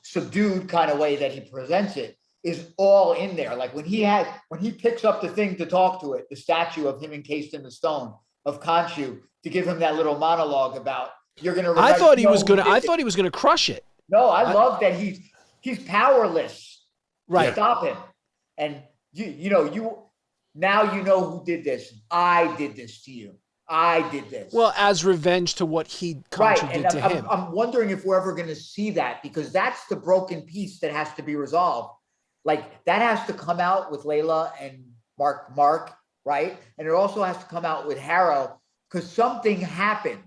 subdued kind of way that he presents it is all in there. Like when he picks up the thing to talk to it, the statue of him encased in the stone of Khonshu, to give him that little monologue about, you're going to. I thought he was going to crush it. No, I love that he's powerless to stop him. And you now you know who did this. I did this to you. I did this. Well, as revenge to what Khonshu did to him. I'm wondering if we're ever going to see that, because that's the broken piece that has to be resolved. Like that has to come out with Layla and Mark, right? And it also has to come out with Harrow, because something happened.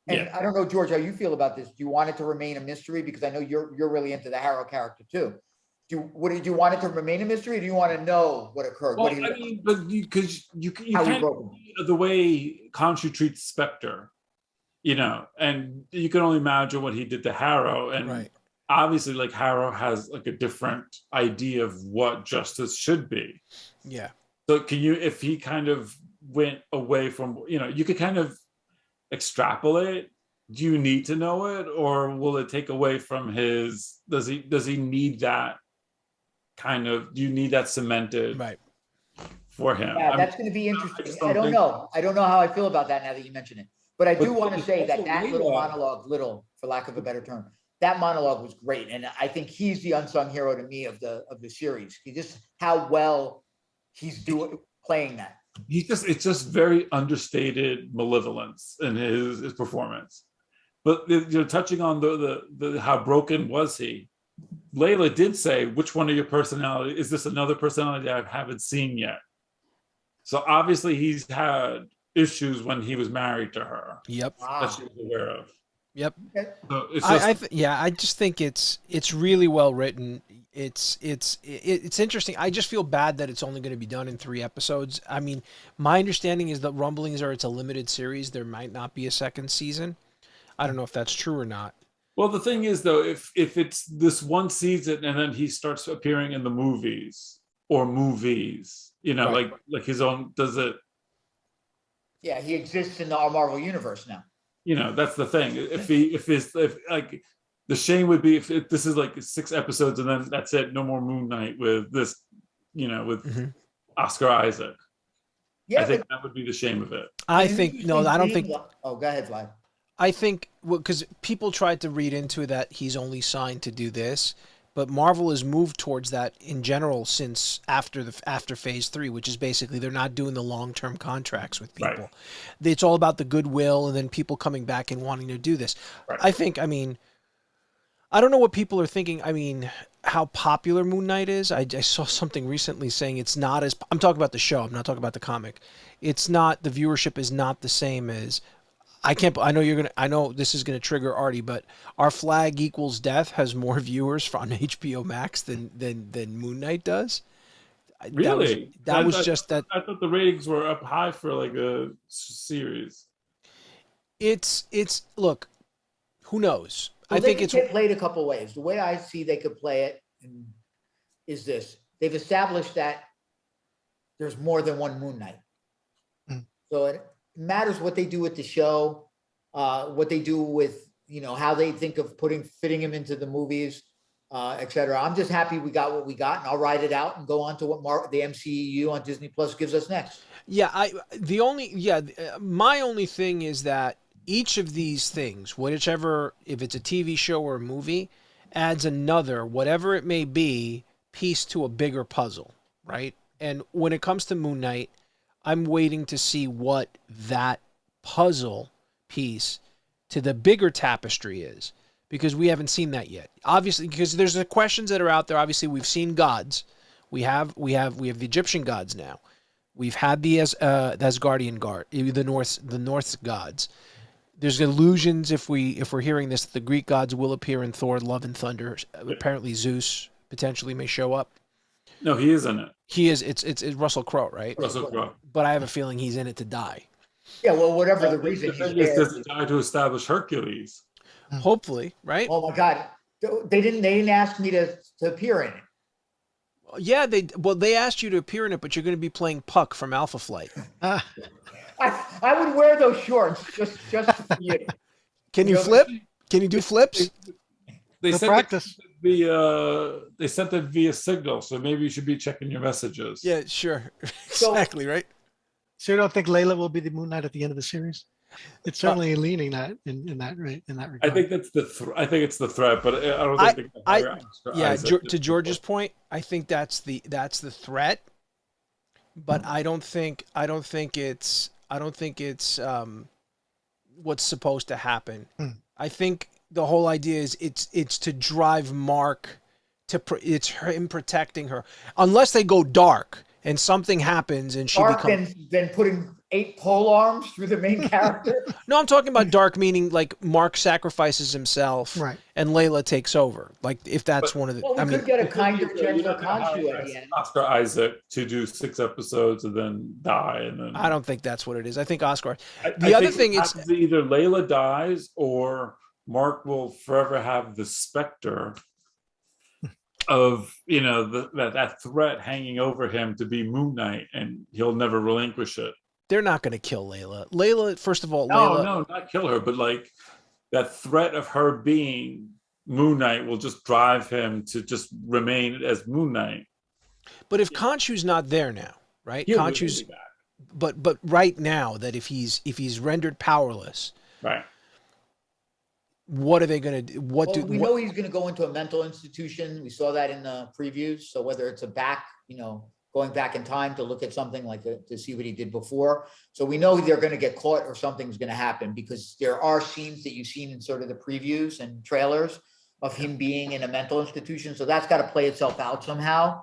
And I don't know, George, how you feel about this. Do you want it to remain a mystery? Because I know you're really into the Harrow character too. Do you want it to remain a mystery, or do you want to know what occurred? Well, because you can't, the way Khonshu treats Spectre, and you can only imagine what he did to Harrow, and obviously, like, Harrow has like a different idea of what justice should be. Yeah. So if he kind of went away from, you could kind of extrapolate. Do you need to know it, or will it take away from his? Does he need that? Do you need that cemented for him? Yeah, that's going to be interesting. I don't know how I feel about that now that you mention it. But I do want to say that little monologue, for lack of a better term, that monologue was great. And I think he's the unsung hero to me of the series. How well he's playing that. It's just very understated malevolence in his performance. But touching on the how broken was he? Layla did say, which one of your personality is this? Another personality I haven't seen yet. So obviously he's had issues when he was married to her. Yep. That she was aware of. Yep. So it's just, I just think it's really well written. It's interesting. I just feel bad that it's only going to be done in 3 episodes. I mean, my understanding is that rumblings are it's a limited series. There might not be a second season. I don't know if that's true or not. Well, the thing is, though, if it's this one season and then he starts appearing in the movies, like his own, does it? Yeah, he exists in our Marvel universe now. That's the thing. If the shame would be if this is like 6 episodes and then that's it, no more Moon Knight with this, with Oscar Isaac. Yeah, I think that would be the shame of it. I don't think. Oh, go ahead, Vlad. I think because people tried to read into that he's only signed to do this, but Marvel has moved towards that in general since after Phase 3, which is basically they're not doing the long-term contracts with people. Right. It's all about the goodwill and then people coming back and wanting to do this. Right. I don't know what people are thinking. I mean, how popular Moon Knight is. I saw something recently saying it's not as. I'm talking about the show. I'm not talking about the comic. It's not, the viewership is not the same as. I know this is gonna trigger Artie, but Our Flag Equals Death has more viewers on HBO Max than Moon Knight does. Really? That was just that. I thought the ratings were up high for like a series. It's look, who knows? Well, I think it's played a couple ways. The way I see they could play it is this: they've established that there's more than one Moon Knight, so it matters what they do with the show, what they do with how they think of fitting him into the movies, etc. I'm just happy we got what we got, and I'll ride it out and go on to what the MCU on Disney Plus gives us next. Yeah, my only thing is that each of these things, whichever, if it's a TV show or a movie, adds another, whatever it may be, piece to a bigger puzzle, right? And when it comes to Moon Knight, I'm waiting to see what that puzzle piece to the bigger tapestry is, because we haven't seen that yet. Obviously, because there's the questions that are out there. Obviously, we've seen gods. We have the Egyptian gods now. We've had the Asgardian guard, the Norse gods. There's illusions if we're hearing this, the Greek gods will appear in Thor: Love and Thunder. Apparently, Zeus potentially may show up. No, he is in it. He is. It's Russell Crowe, right? Russell Crowe. But I have a feeling he's in it to die. Yeah, well, whatever the The reason thing he's is, there. does he die to establish Hercules? Hopefully, right? Oh my God, they didn't ask me to appear in it. Yeah, they asked you to appear in it, but you're going to be playing Puck from Alpha Flight. Ah, I would wear those shorts just for you. Can you know, flip? Can you do flips? They They'll said practice. they sent it via Signal, so maybe you should be checking your messages. Yeah, sure. So- Exactly, right? So you don't think Layla will be the Moon Knight at the end of the series? It's certainly leaning that in that regard. I think that's I think it's the threat, but I don't think they I- hire Oscar Yeah, Isaac to George's point, I think that's the threat, but I don't think it's what's supposed to happen. I think the whole idea is it's to drive Mark it's him protecting her, unless they go dark and something happens and she Dark becomes. then putting 8 pole arms through the main character. No, I'm talking about dark, meaning like Mark sacrifices himself, Right. and Layla takes over. Like if that's one of the. Well, we I mean, could get a kind of You're gentler not gonna hire Khonshu at the end. Oscar Isaac to do 6 episodes and then die, and then I don't think that's what it is. I think Oscar. I The other think thing it is, happens either Layla dies or Mark will forever have the specter of that threat hanging over him to be Moon Knight, and he'll never relinquish it. they're not going to kill Layla. Layla, first of all, No, not kill her, but like that threat of her being Moon Knight will just drive him to just remain as Moon Knight. But if Khonshu's not there now, right? He'll Khonshu's, be back. but right now that if he's rendered powerless, Right. what are they going to do? We know he's going to go into a mental institution. We saw that in the previews. So whether it's going back in time to look at something like to see what he did before. So we know they're going to get caught or something's going to happen, because there are scenes that you've seen in sort of the previews and trailers of him being in a mental institution. So that's got to play itself out somehow.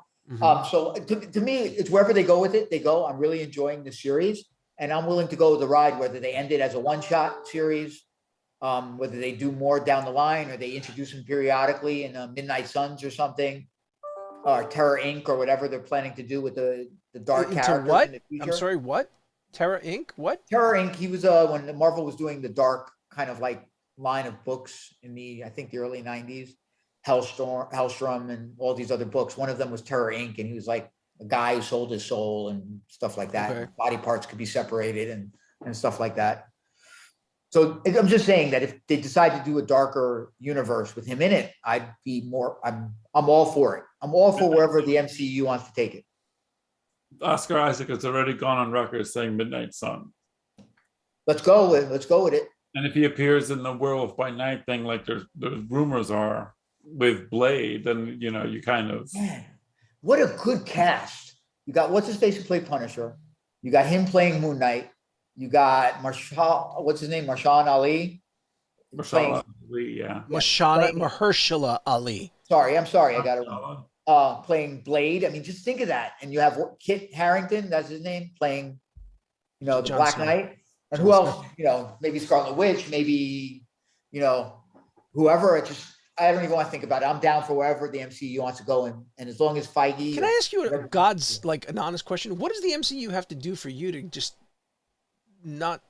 So to me, it's wherever they go with it, they go. I'm really enjoying the series, and I'm willing to go the ride, whether they end it as a one-shot series, whether they do more down the line, or they introduce him periodically in Midnight Suns or something, or Terror Inc. or whatever they're planning to do with the dark Into characters what? in the future. I'm sorry, what? Terra Inc. What? Terror Inc. He was when Marvel was doing the dark kind of like line of books in the early 90s, Hellstrom and all these other books. One of them was Terror Inc. and he was like a guy who sold his soul and stuff like that. Okay. Body parts could be separated and stuff like that. So I'm just saying that if they decide to do a darker universe with him in it, I'd be more. I'm all for it. I'm all for wherever the MCU wants to take it. Oscar Isaac has already gone on record saying Midnight Sun. Let's go with it. And if he appears in the Werewolf by Night thing, like there's rumors are with Blade, then you kind of. Man, what a good cast! You got what's his face who played Punisher. You got him playing Moon Knight. You got Marshawn Ali. Mahershala Ali, yeah. Mahershala Ali. I'm sorry, I got it wrong. Playing Blade. I mean, just think of that. And you have Kit Harington, that's his name, playing, the Jon Black Snow. Knight. And who else? Maybe Scarlet Witch, maybe, whoever. I don't even want to think about it. I'm down for wherever the MCU wants to go, and as long as Feige. Can I ask you an honest question? What does the MCU have to do for you to just not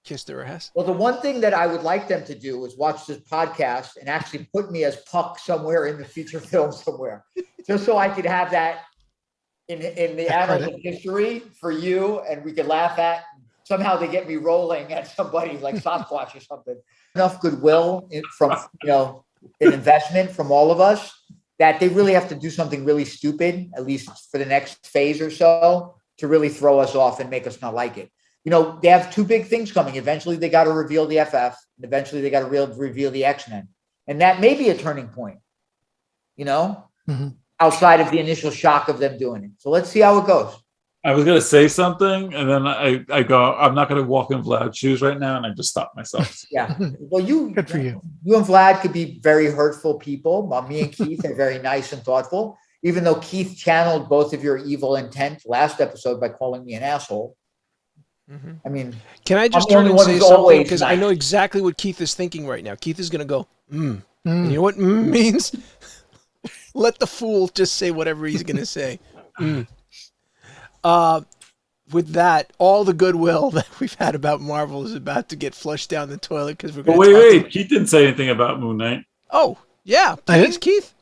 kiss their ass? Well, the one thing that I would like them to do is watch this podcast and actually put me as Puck somewhere in the feature film somewhere, just so I could have that in the annals of history for you, and we could laugh at. Somehow they get me rolling at somebody like Sasquatch or something. Enough goodwill from an investment from all of us that they really have to do something really stupid, at least for the next phase or so, to really throw us off and make us not like it. They have 2 big things coming. Eventually, they got to reveal the FF, and eventually they got to reveal the X-Men, and that may be a turning point. Outside of the initial shock of them doing it. So let's see how it goes. I was gonna say something, and then I go, I'm not gonna walk in Vlad's shoes right now, and I just stopped myself. Yeah. Well, Good for you. You and Vlad could be very hurtful people. Me and Keith are very nice and thoughtful. Even though Keith channeled both of your evil intent last episode by calling me an asshole. Mm-hmm. I mean, can I just I'm the turn only and one say who's something? always Because I nice. know exactly what Keith is thinking right now. Keith is going to go, And you know what means? Let the fool just say whatever he's going to say. with that, all the goodwill that we've had about Marvel is about to get flushed down the toilet because we're going But to wait, Keith didn't say anything about Moon Knight. Oh, yeah. Please, Keith.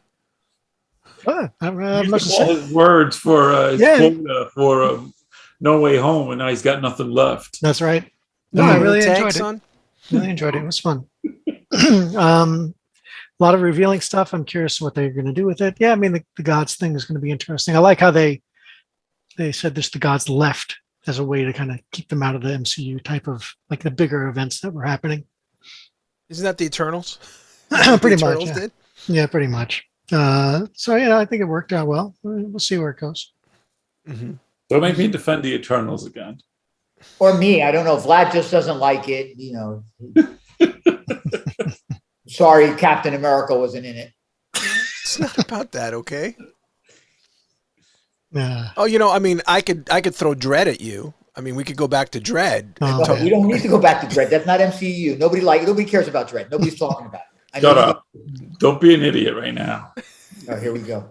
I He must used have all said, his words for his Yeah. quota for No Way Home, and now he's got nothing left. that's right. No, I really Tank, enjoyed it. son? Really enjoyed it. It was fun. A lot of revealing stuff. I'm curious what they're going to do with it. Yeah, I mean, the gods thing is going to be interesting. I like how they said this, the gods left as a way to kind of keep them out of the MCU type of, like, the bigger events that were happening. Isn't that the Eternals? Pretty The much. Eternals Yeah. did? Yeah, pretty much. So, yeah, I think it worked out well. We'll see where it goes. Mm-hmm. Don't make me defend the Eternals again. Or me. I don't know. Vlad just doesn't like it. You know. Sorry, Captain America wasn't in it. It's not about that, okay? Yeah. Oh, you know, I mean, I could throw Dread at you. I mean, we could go back to Dread. Oh, and No, talk- we don't need to go back to Dread. That's not MCU. Nobody cares about Dread. Nobody's talking about it. I know Shut you- up. Don't be an idiot right now. Oh, here we go.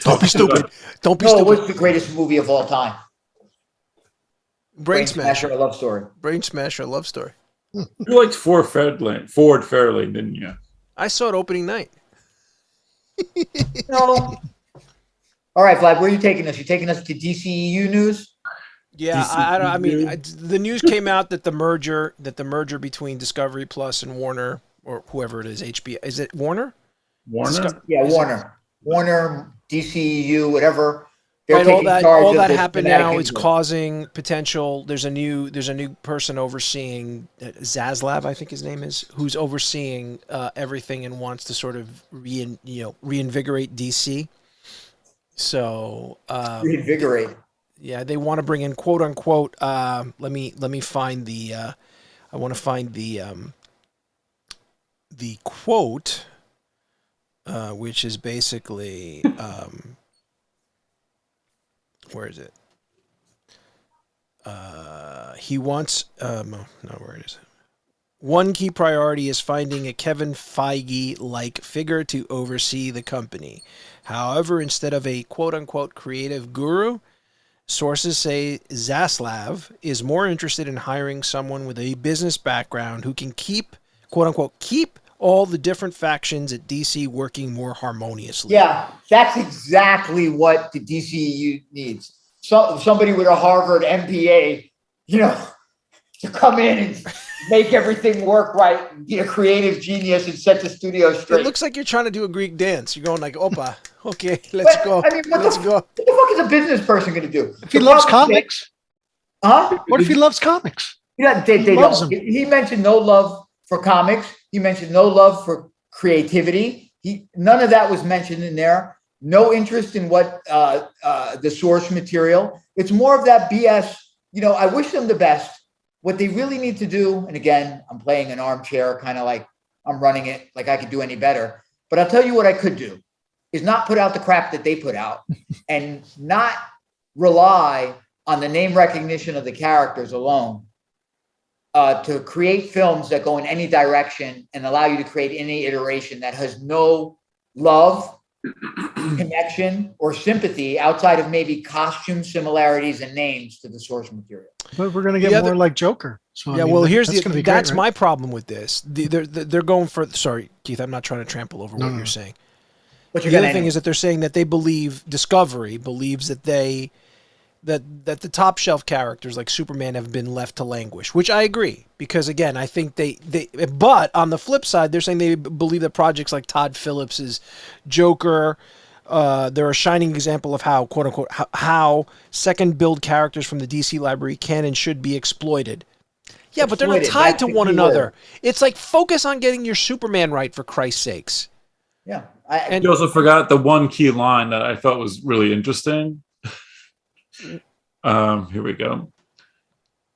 Don't be stupid. Don't be No, it stupid. was the greatest movie of all time. Brain Smasher. A love story. Brain Smasher love story. You liked Ford Fairlane, didn't you? I saw it opening night. No. All right, Vlad, where are you taking us? You taking us to DCEU news? Yeah, DCEU. I mean, the news came out that the merger between Discovery Plus and Warner, or whoever it is, HBO, is it Warner? Warner? Yeah, Is Warner, DCEU, whatever. They're Right, all taking that charge all of that this happened kinetic now. It's engine. causing potential. There's a new person overseeing Zaslav, I think his name is, who's overseeing everything and wants to sort of reinvigorate DC. So Reinvigorate. yeah, they want to bring in quote unquote. Let me find the. I want to find the quote, which is basically. Where is it? He wants no, where is it? One key priority is finding a Kevin Feige-like figure to oversee the company. However, instead of a quote-unquote creative guru, sources say Zaslav is more interested in hiring someone with a business background who can quote-unquote keep all the different factions at DC working more harmoniously. Yeah, that's exactly what the DCEU needs. Somebody with a Harvard MBA, to come in and make everything work right, and be a creative genius and set the studio straight. It looks like you're trying to do a Greek dance. You're going like, opa, okay, let's go. I mean, Let's go. What the fuck is a business person going to do? If he loves comics, Huh? what if he loves comics? Yeah, they loves don't. them. He mentioned no love for comics. He mentioned no love for creativity. None of that was mentioned in there. No interest in what the source material. It's more of that BS. I wish them the best. What they really need to do, and again, I'm playing an armchair, kind of like I'm running it, like I could do any better. But I'll tell you what I could do is not put out the crap that they put out and not rely on the name recognition of the characters alone. To create films that go in any direction and allow you to create any iteration that has no love, connection, or sympathy outside of maybe costume similarities and names to the source material. But we're going to get more like Joker. So Yeah, I mean, well, that's my problem with this. They're going for. Sorry, Keith, I'm not trying to trample over what you're saying. But The other thing is that they're saying that they believe Discovery believes that that the top shelf characters like Superman have been left to languish, which I agree, because again, I think they but on the flip side, they're saying they believe that projects like Todd Phillips's Joker, they're a shining example of how, quote unquote, how second build characters from the DC library can and should be exploited. Yeah, but they're not Exploited, tied that's to the one key another. word. It's like focus on getting your Superman right, for Christ's sakes. Yeah. You also forgot the one key line that I thought was really interesting. Here we go.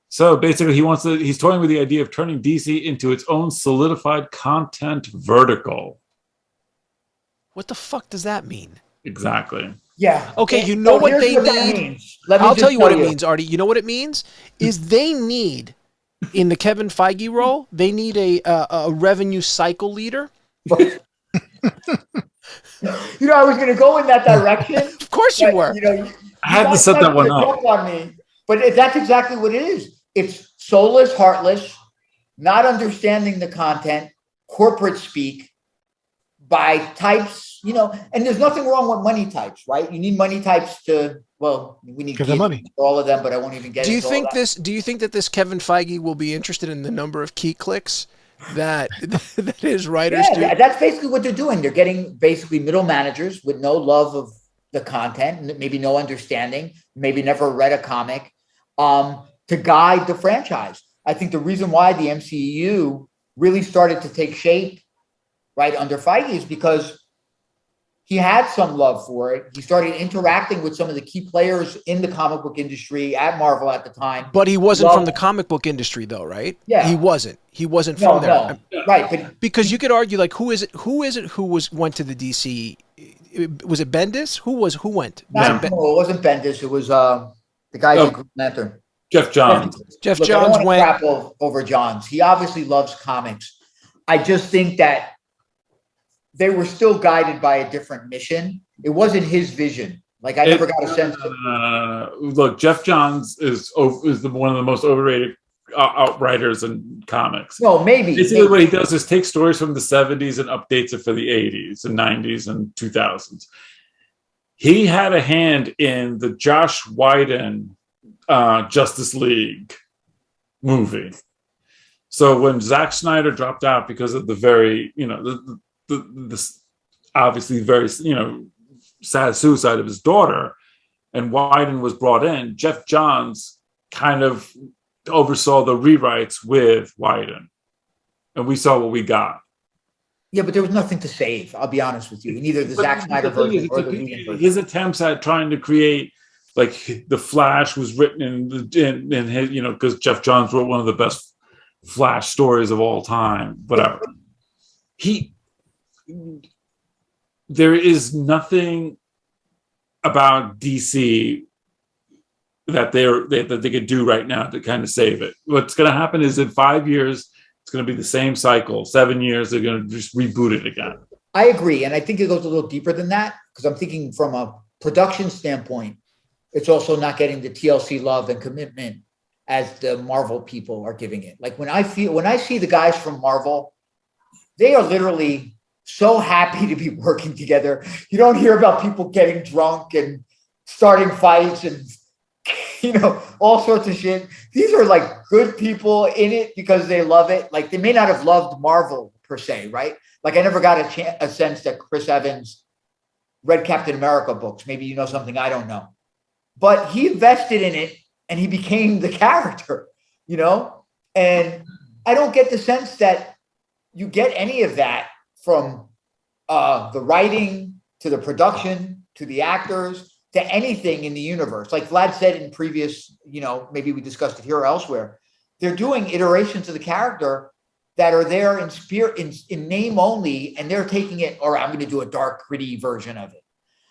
So basically, he's toying with the idea of turning DC into its own solidified content vertical. What the fuck does that mean? Exactly. Yeah. Okay, you know what here's they that need? means. Let me I'll just tell you what it means, Artie. You know what it means? Is they need, in the Kevin Feige role, they need a revenue cycle leader. I was going to go in that direction. Of course you were. I had to set that one up. On me, But that's exactly what it is. It's soulless, heartless, not understanding the content, corporate speak by types, and there's nothing wrong with money types, right? You need money types we need Give them money for all of them, but I won't even get Do you into think all that. do you think that this Kevin Feige will be interested in the number of key clicks that his writers do? That's basically what they're doing. They're getting basically middle managers with no love of the content, maybe no understanding, maybe never read a comic, to guide the franchise. I think the reason why the MCU really started to take shape right under Feige is because he had some love for it. He started interacting with some of the key players in the comic book industry at Marvel at the time. But he wasn't from the comic book industry, though, right? Yeah, he wasn't. He wasn't from there, right? But because you could argue, like, who went to the DC? Was it Bendis? Who went? It wasn't Bendis. It was the guy who Green Lantern. Jeff Johns. Jeff Look, Johns I don't went crap over Johns. He obviously loves comics. I just think that they were still guided by a different mission. It wasn't his vision. Like I never got a sense. Look, Jeff Johns is one of the most overrated writers in comics. No, maybe. Basically, what he does is take stories from the 70s and updates it for the 80s and 90s and 2000s. He had a hand in the Josh Whedon Justice League movie. So when Zack Snyder dropped out because of the very, the obviously very, sad suicide of his daughter, and Whedon was brought in, Jeff Johns kind of oversaw the rewrites with Whedon, and we saw what we got. Yeah, but there was nothing to save. I'll be honest with you. Neither the Zack Snyder version or the Whedon version. His attempts at trying to create, like, the Flash was written in his, because Jeff Johns wrote one of the best Flash stories of all time. Whatever. There is nothing about DC that they could do right now to kind of save it. What's going to happen is in 5 years, it's going to be the same cycle. 7 years, they're going to just reboot it again. I agree. And I think it goes a little deeper than that, because I'm thinking from a production standpoint, it's also not getting the TLC love and commitment as the Marvel people are giving it. Like when I see the guys from Marvel, they are literally so happy to be working together. You don't hear about people getting drunk and starting fights and, all sorts of shit. These are like good people in it because they love it. Like they may not have loved Marvel per se, right? Like I never got a sense that Chris Evans read Captain America books. Maybe you know something I don't know. But he invested in it and he became the character, And I don't get the sense that you get any of that from the writing to the production to the actors to anything in the universe. Like Vlad said in previous, maybe we discussed it here or elsewhere, they're doing iterations of the character that are there in spirit, in name only, and they're taking it, or I'm going to do a dark, gritty version of it.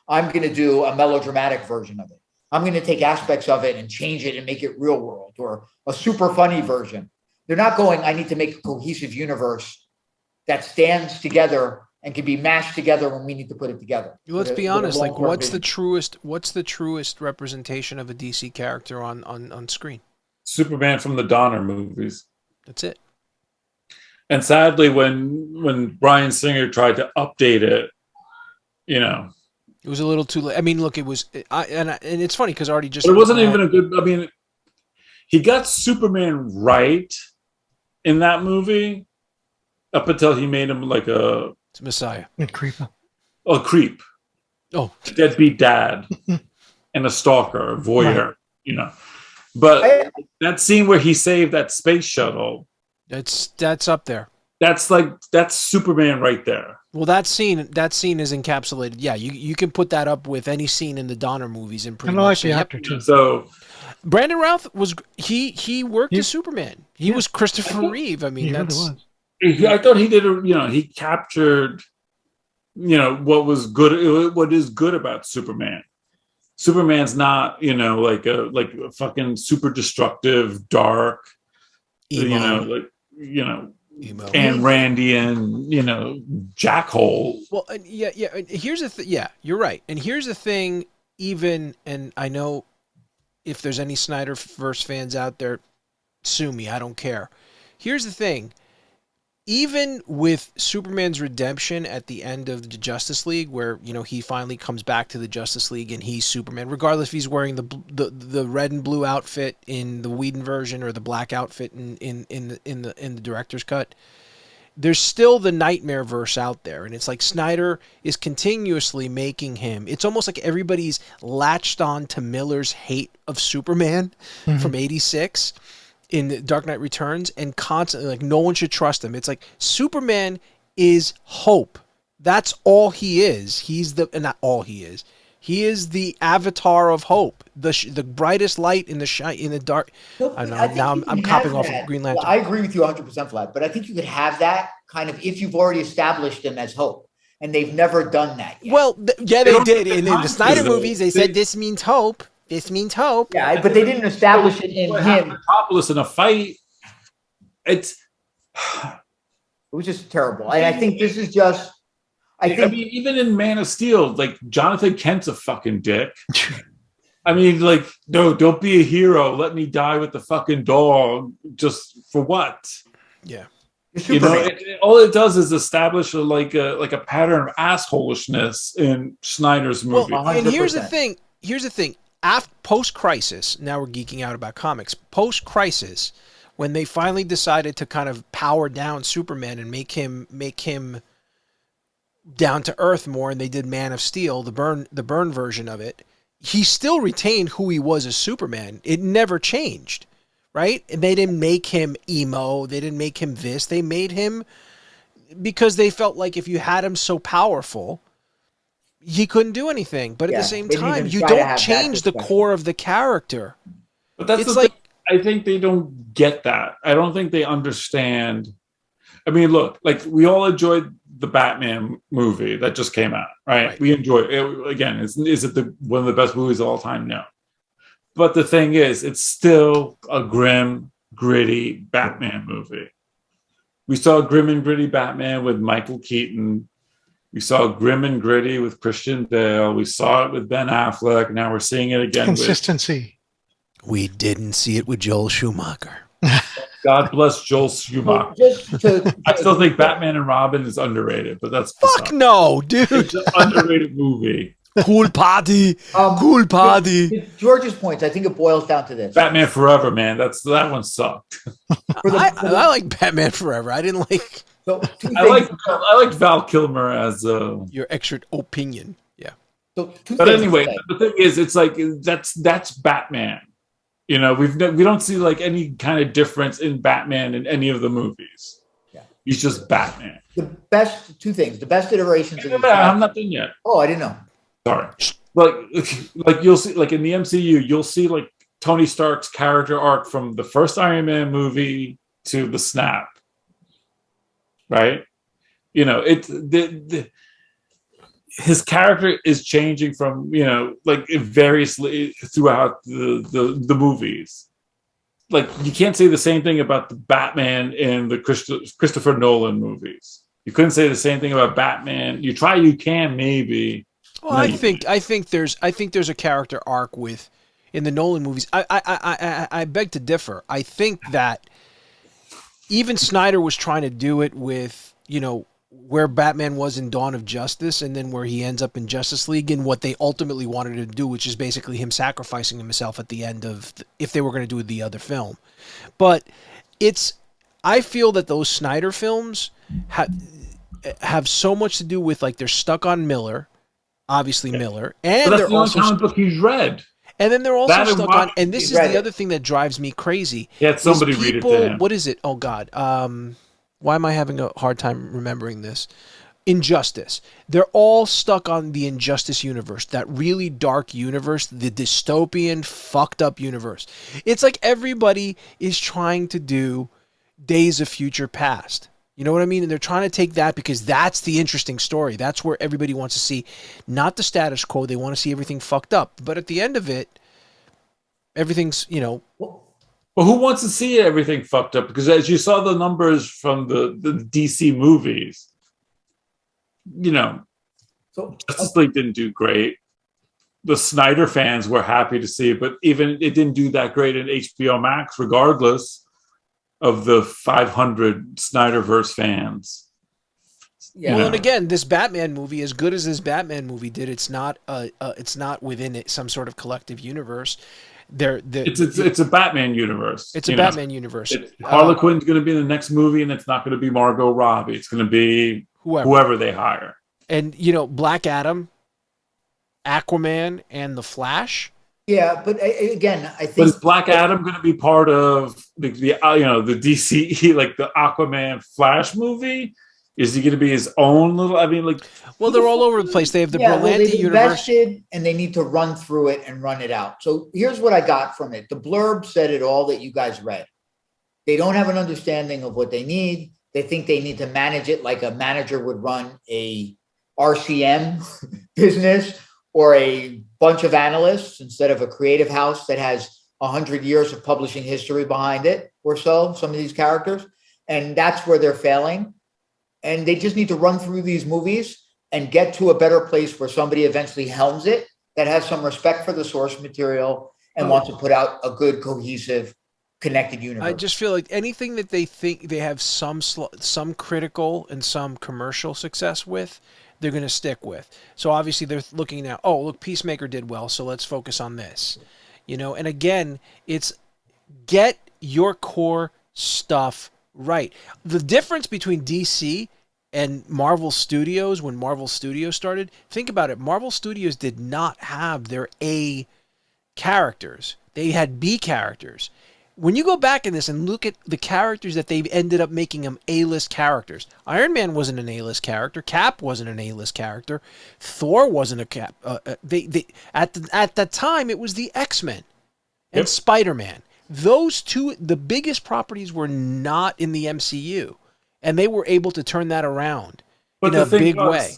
I'm going to do a melodramatic version of it. I'm going to take aspects of it and change it and make it real world, or a super funny version. They're not going, I need to make a cohesive universe that stands together and can be mashed together when we need to put it together. Let's be honest, like what's the truest representation of a DC character on screen? Superman from the Donner movies. That's it. And sadly, when Bryan Singer tried to update it, it was a little too late. I mean, look, it was, and it's funny because Artie just. But it wasn't even a good. I mean, he got Superman right in that movie up until he made him like a Messiah, a creep. A creep. Oh, deadbeat dad, and a stalker, a voyeur. Right. But that scene where he saved that space shuttle. That's up there. That's Superman right there. Well, that scene is encapsulated. Yeah, you can put that up with any scene in the Donner movies and pretty much. I like the actor too. So Brandon Routh was he worked as Superman. He was Christopher Reeve. I mean, he that's. Really was. I thought he did he captured what was good, what is good about Superman. Superman's not like a fucking super destructive, dark, emo. Emo. And Randy and Jackhole. Well, yeah. Here's the thing. Yeah, you're right. And here's the thing. Even, and I know if there's any Snyderverse fans out there, sue me. I don't care. Here's the thing. Even with Superman's redemption at the end of the Justice League, where, you know, he finally comes back to the Justice League and he's Superman, regardless if he's wearing the red and blue outfit in the Whedon version or the black outfit in the director's cut, there's still the Nightmare verse out there, and it's like Snyder is continuously making him. It's almost like everybody's latched on to Miller's hate of Superman from '86. In Dark Knight Returns, and constantly like no one should trust him. It's like Superman is hope. That's all he is. He's the, and not all he is. He is the avatar of hope, the brightest light in the dark. No, I know, now I'm copying off of Green Lantern. I agree with you 100%, Vlad, but I think you could have that kind of if you've already established him as hope, and they've never done that yet. Well, yeah, they did. In the Snyder movies, they said this means hope. This means hope. Yeah, but they didn't establish it in him. Metropolis in a fight. It was just terrible. And I think this is just. I mean, even in Man of Steel, like Jonathan Kent's a fucking dick. I mean, like, no, don't be a hero. Let me die with the fucking dog. Just for what? Yeah. You know, all it does is establish a pattern of assholishness in Snyder's movie. Well, and here's the thing. After post-crisis, now we're geeking out about comics. Post-crisis, when they finally decided to kind of power down Superman and make him down to earth more, and they did Man of Steel, the burn version of it, he still retained who he was as Superman. It never changed, right? And they didn't make him emo. They didn't make him this. They made him because they felt like if you had him so powerful, he couldn't do anything. But at the same time, you don't change the core of the character. But that's the thing. I think they don't get that. I don't think they understand. I mean, look, like we all enjoyed the Batman movie that just came out, right? We enjoyed it. Again, is it one of the best movies of all time? No. But the thing is, it's still a grim, gritty Batman movie. We saw grim and gritty Batman with Michael Keaton. We saw Grim and Gritty with Christian Bale. We saw it with Ben Affleck. Now we're seeing it again. Consistency. We didn't see it with Joel Schumacher. God bless Joel Schumacher. I still think Batman and Robin is underrated, but that's fuck no, dude. It's an underrated movie. Cool party. Cool party. George's points, I think it boils down to this. Batman Forever, man. That one sucked. I like Batman Forever. I didn't like. So I liked Val Kilmer as your extra opinion. Yeah. So but anyway, the thing is, it's like that's Batman. You know, we don't see like any kind of difference in Batman in any of the movies. Yeah, he's just Batman. The best iterations of I'm not done yet. Oh, I didn't know. Sorry. Like you'll see, like in the MCU, you'll see like Tony Stark's character arc from the first Iron Man movie to the snap. Right, you know his character is changing from like variously throughout the movies. Like you can't say the same thing about the Batman in the Christopher Nolan movies. You couldn't say the same thing about Batman. You can maybe. Well, I think there's a character arc in the Nolan movies. I beg to differ. I think that. Even Snyder was trying to do it with, where Batman was in Dawn of Justice and then where he ends up in Justice League and what they ultimately wanted to do, which is basically him sacrificing himself at the end of, if they were going to do the other film. But I feel that those Snyder films have so much to do with, like, they're stuck on Miller, obviously Miller, and they're also comic book he's read. And then they're also stuck on, and this is the other thing that drives me crazy. Yeah, somebody read it to him. What is it? Oh, God. Why am I having a hard time remembering this? Injustice. They're all stuck on the Injustice universe, that really dark universe, the dystopian, fucked up universe. It's like everybody is trying to do Days of Future Past. You know what I mean? And they're trying to take that because that's the interesting story. That's where everybody wants to see, not the status quo. They want to see everything fucked up. But at the end of it, everything's, Well, who wants to see everything fucked up? Because as you saw the numbers from the DC movies, so Justice League didn't do great. the Snyder fans were happy to see it, but even it didn't do that great in HBO Max, regardless of the 500 Snyderverse fans. Yeah. Well, and again, this Batman movie, as good as this Batman movie did, it's not within it some sort of collective universe. It's a Batman universe. It's a Batman universe. Harley Quinn's going to be in the next movie, and it's not going to be Margot Robbie. It's going to be whoever they hire. And Black Adam, Aquaman, and the Flash. Yeah, but again, I think. But is Black Adam going to be part of the DCE, like the Aquaman Flash movie? Is he going to be his own little? I mean, like. Well, they're all over the place. They have the they've universe, invested, and they need to run through it and run it out. So here's what I got from it. The blurb said it all that you guys read. They don't have an understanding of what they need. They think they need to manage it like a manager would run a RCM business or a bunch of analysts instead of a creative house that has 100 years of publishing history behind it or so, some of these characters. And that's where they're failing. And they just need to run through these movies and get to a better place where somebody eventually helms it that has some respect for the source material and wants to put out a good, cohesive, connected universe. I just feel like anything that they think they have some critical and some commercial success with, they're going to stick with. So obviously they're looking now, oh, look, Peacemaker did well, so let's focus on this. And again, it's get your core stuff right. The difference between DC and Marvel Studios, when Marvel Studios started, think about it. Marvel Studios did not have their A characters. They had B characters. When you go back in this and look at the characters that they've ended up making them A-list characters, Iron Man wasn't an A-list character. Cap wasn't an A-list character. Thor wasn't a Cap. At the time, it was the X-Men and Spider-Man. Those two, the biggest properties, were not in the MCU, and they were able to turn that around in a big way.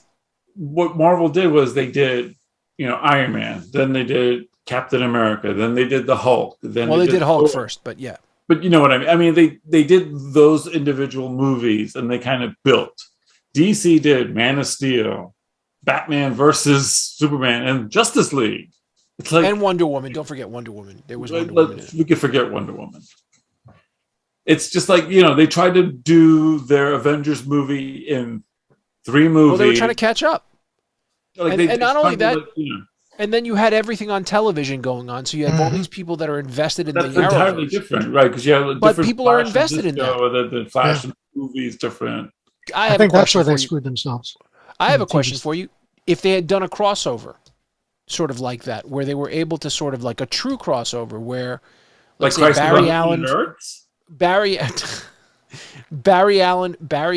What Marvel did was they did, Iron Man, then they did Captain America, then they did the Hulk. Then they did Hulk first, but yeah. But you know what I mean? I mean, they did those individual movies, and they kind of built. DC did Man of Steel, Batman versus Superman, and Justice League. It's like, and Wonder Woman. Don't forget Wonder Woman. There was Wonder Woman in it. We could forget Wonder Woman. It's just like, they tried to do their Avengers movie in 3 movies. Well, they were trying to catch up. Like and not only that, and then you had everything on television going on. So you have all these people that are invested in the Arrowverse. That's entirely different, right? Because you have but people are invested in that. The Flash movie is different. I think that's where they screwed themselves. I have a question for you. If they had done a crossover, sort of like that, where they were able to sort of like a true crossover, where let's say Barry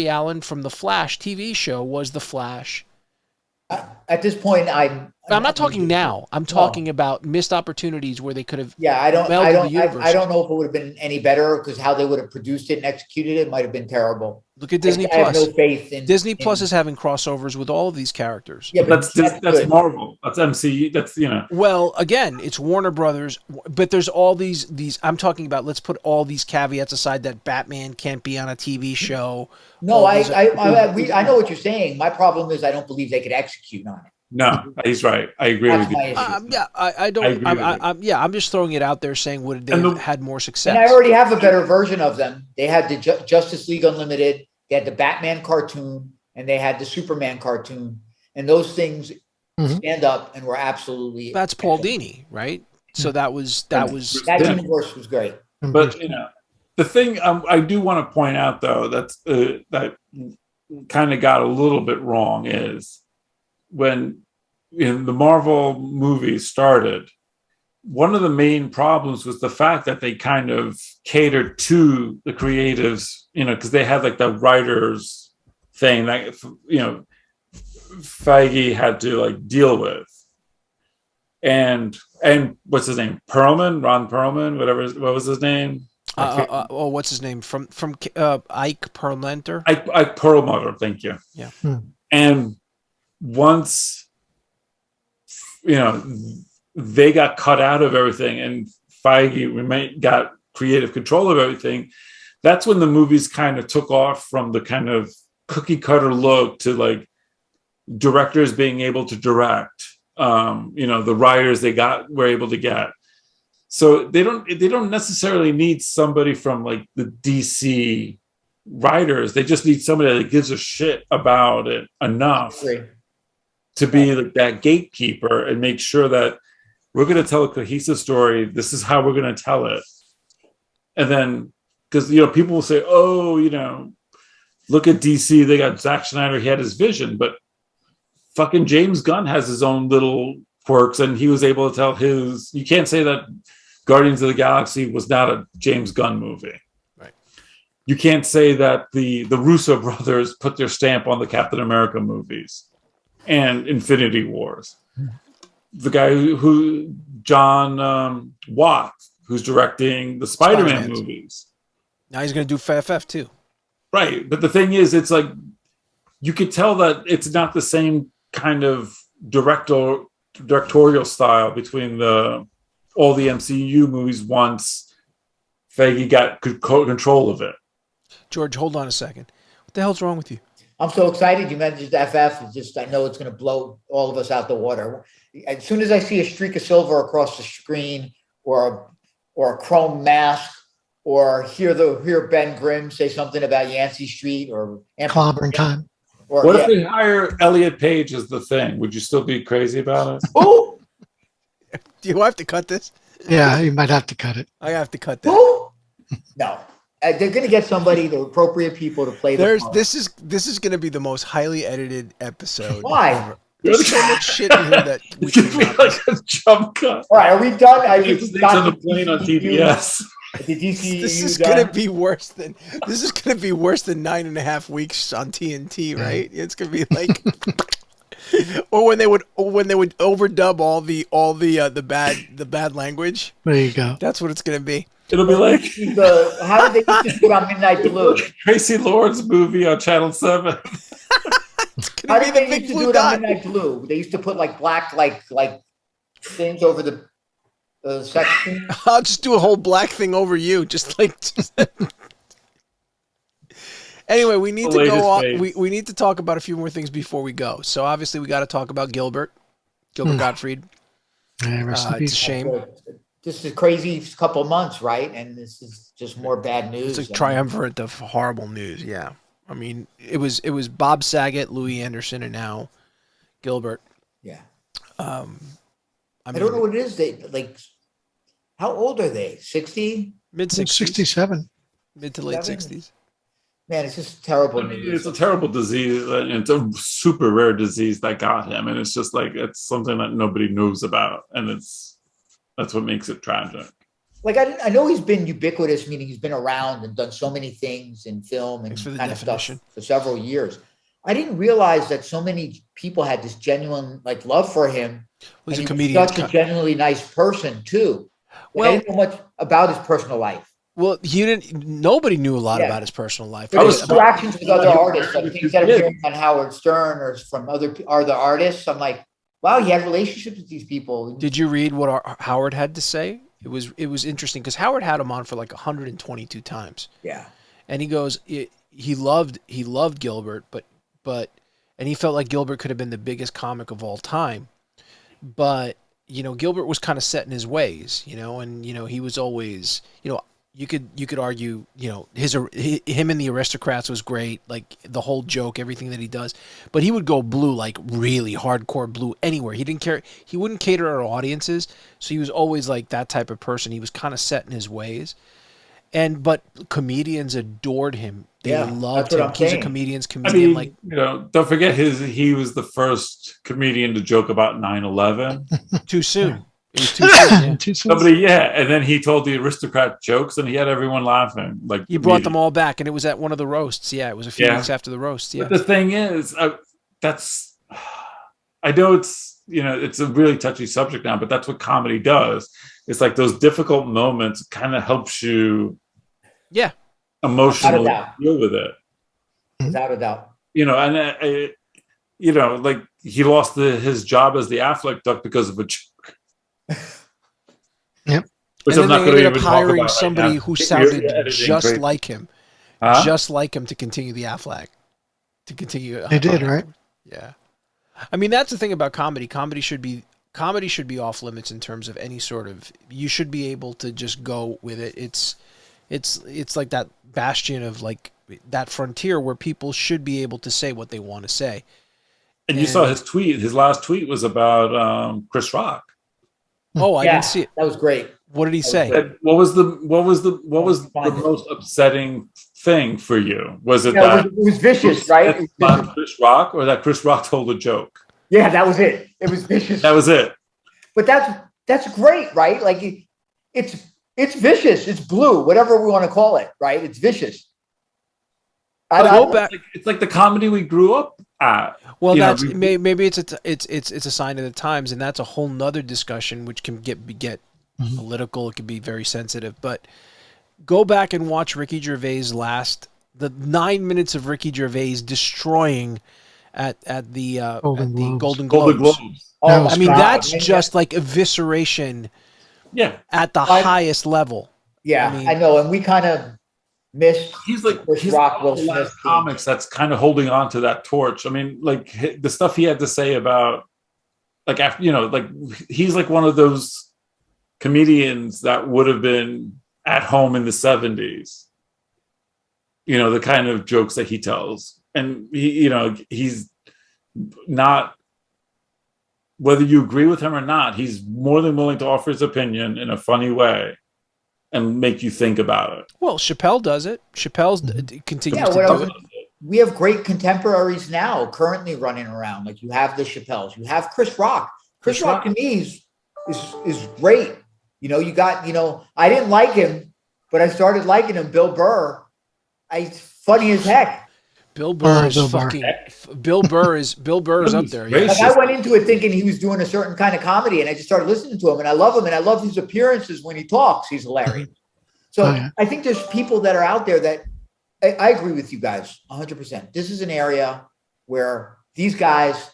Allen from the Flash TV show was the Flash. At this point, I'm not talking now. I'm talking about missed opportunities where they could have. Yeah, I don't know if it would have been any better, because how they would have produced it and executed it might have been terrible. Look at Disney Plus. I have no faith in Disney Plus is having crossovers with all of these characters. Yeah, but that's Marvel. That's MCU. That's Well, again, it's Warner Brothers, but there's all these. I'm talking about. Let's put all these caveats aside that Batman can't be on a TV show. No, I know what you're saying. My problem is I don't believe they could execute on it. No, he's right. I agree with you. I don't. I'm just throwing it out there, saying would they have had more success? And I already have a better version of them. They had the Justice League Unlimited. They had the Batman cartoon, and they had the Superman cartoon, and those things stand up and were absolutely. That's Paul Dini, right? So that universe was great. But the thing I do want to point out, though, that kind of got a little bit wrong is when the Marvel movies started, one of the main problems was the fact that they kind of catered to the creatives, because they had like the writers thing that, Feige had to like deal with. And what's his name? Ron Perlman, what was his name? What's his name? From Ike Perlmutter? Ike Perlmutter, thank you. Yeah. And once, they got cut out of everything and Feige got creative control of everything, that's when the movies kind of took off from the kind of cookie cutter look to like directors being able to direct the writers they were able to get. So they don't necessarily need somebody from like the DC writers. They just need somebody that gives a shit about it enough to be like that gatekeeper and make sure that we're going to tell a cohesive story. This is how we're going to tell it. And then, because, people will say, oh, look at DC. They got Zack Snyder. He had his vision, but fucking James Gunn has his own little quirks, and he was able to tell his. You can't say that Guardians of the Galaxy was not a James Gunn movie. Right. You can't say that the Russo brothers put their stamp on the Captain America movies and Infinity Wars. The guy who John Watt, who's directing the Spider-Man movies. Now he's going to do FF too. Right. But the thing is, it's like, you could tell that it's not the same kind of directorial style between all the MCU movies once Feige got control of it. George, hold on a second. What the hell's wrong with you? I'm so excited you mentioned FF. It's just, I know it's going to blow all of us out the water. As soon as I see a streak of silver across the screen, or a chrome mask, or hear Ben Grimm say something about Yancey Street or clobbering time. Or, what if they hire Elliot Page as the Thing? Would you still be crazy about it? Who? Do I have to cut this? Yeah, you might have to cut it. I have to cut that. Who? No. They're going to get somebody, the appropriate people to play the part. This is going to be the most highly edited episode. Why? Ever. There's so much shit in here that we can be like a jump cut. All right, are we done? On the plane on TBS. The DCEU this is going to be worse than 9.5 weeks on TNT, right? It's going to be like, or when they would overdub all the bad language. There you go. That's what it's going to be. It'll be like how did they used to put on Midnight Blue? Tracy Lord's movie on Channel 7. How did they used to do it on Midnight Blue? They used to put like black like things over the section. I'll just do a whole black thing over you, just like. Anyway, we need to go on. We need to talk about a few more things before we go. So obviously, we got to talk about Gilbert Gottfried. It's a shame. This is a crazy couple of months, right? And this is just more bad news. It's a triumvirate of horrible news. Yeah, I mean, it was Bob Saget, Louis Anderson, and now Gilbert. Yeah. I don't know what it is. They like. How old are they? 60? Mid-60s. 67. Mid to late 60s. Man, it's just terrible. I mean, it's a terrible disease. And it's a super rare disease that got him. And it's just like, it's something that nobody knows about. And that's what makes it tragic. Like, I know he's been ubiquitous, meaning he's been around and done so many things in film and kind of stuff for several years. I didn't realize that so many people had this genuine like love for him. Well, he's a comedian. Such a genuinely nice person too. Well, I didn't know much about his personal life. Well, nobody knew a lot about his personal life. There was interactions with other artists, like things that I'm hearing on Howard Stern or from other artists. I'm like, wow, he had relationships with these people. Did you read what Howard had to say? It was interesting because Howard had him on for like 122 times. Yeah, and he goes, he loved Gilbert, but and he felt like Gilbert could have been the biggest comic of all time, but Gilbert was kind of set in his ways, and he was always, you could argue, him and the Aristocrats was great, like the whole joke, everything that he does, but he would go blue, like really hardcore blue anywhere. He didn't care. He wouldn't cater to audiences, so he was always like that type of person. He was kind of set in his ways, but comedians adored him. They loved him. He's a comedian. I mean, don't forget he was the first comedian to joke about 9/11. Too soon. It was too soon. Too soon. And then he told the Aristocrat jokes, and he had everyone laughing. Like he brought them all back, and it was at one of the roasts. Yeah, it was a few weeks after the roast. Yeah. But the thing is, I know it's a really touchy subject now, but that's what comedy does. It's like those difficult moments kind of helps you. Yeah. Emotionally deal with it. Without a doubt. And like he lost his job as the Affleck duck because of a joke. Yep. Which and I'm then not they ended up even hiring somebody who sounded just crazy. like him. Just like him to continue the Affleck. To continue. They did, right? Yeah. I mean, that's the thing about comedy. Comedy should be off limits in terms of any sort of. You should be able to just go with it. It's like that bastion of like that frontier where people should be able to say what they want to say. And you saw his tweet. His last tweet was about Chris Rock. Oh, I didn't see it. That was great. What did he say? What was the most upsetting thing for you? Was it that it was vicious, right? It was vicious. Chris Rock, or that Chris Rock told a joke? Yeah, that was it. It was vicious. That was it. But that's great, right? Like it's vicious. It's blue, whatever we want to call it, right? It's vicious. It's like the comedy we grew up at. Well, maybe it's a sign of the times, and that's a whole nother discussion, which can get political. It can be very sensitive. But go back and watch Ricky Gervais the 9 minutes of Ricky Gervais destroying at the Golden Globes. Oh, I mean, that's just like evisceration. Yeah, at the highest level. Yeah, I know, and we kind of missed. He's one of the last comics that's kind of holding on to that torch. I mean, like the stuff he had to say about, like, after, like he's like one of those comedians that would have been at home in the 70s. The kind of jokes that he tells, and he's not. Whether you agree with him or not, he's more than willing to offer his opinion in a funny way and make you think about it. Well, Chappelle does it. Chappelle continues to do it. We have great contemporaries now currently running around. Like you have the Chappelles, you have Chris Rock. Chris Rock to me is great. You got, I didn't like him, but I started liking him. Bill Burr, he's funny as heck. Bill Burr is fucking. Bill Burr is up there. Yeah. Like I went into it thinking he was doing a certain kind of comedy, and I just started listening to him, and I love him, and I love his appearances when he talks. He's hilarious. So I think there's people that are out there that I agree with you guys 100%. This is an area where these guys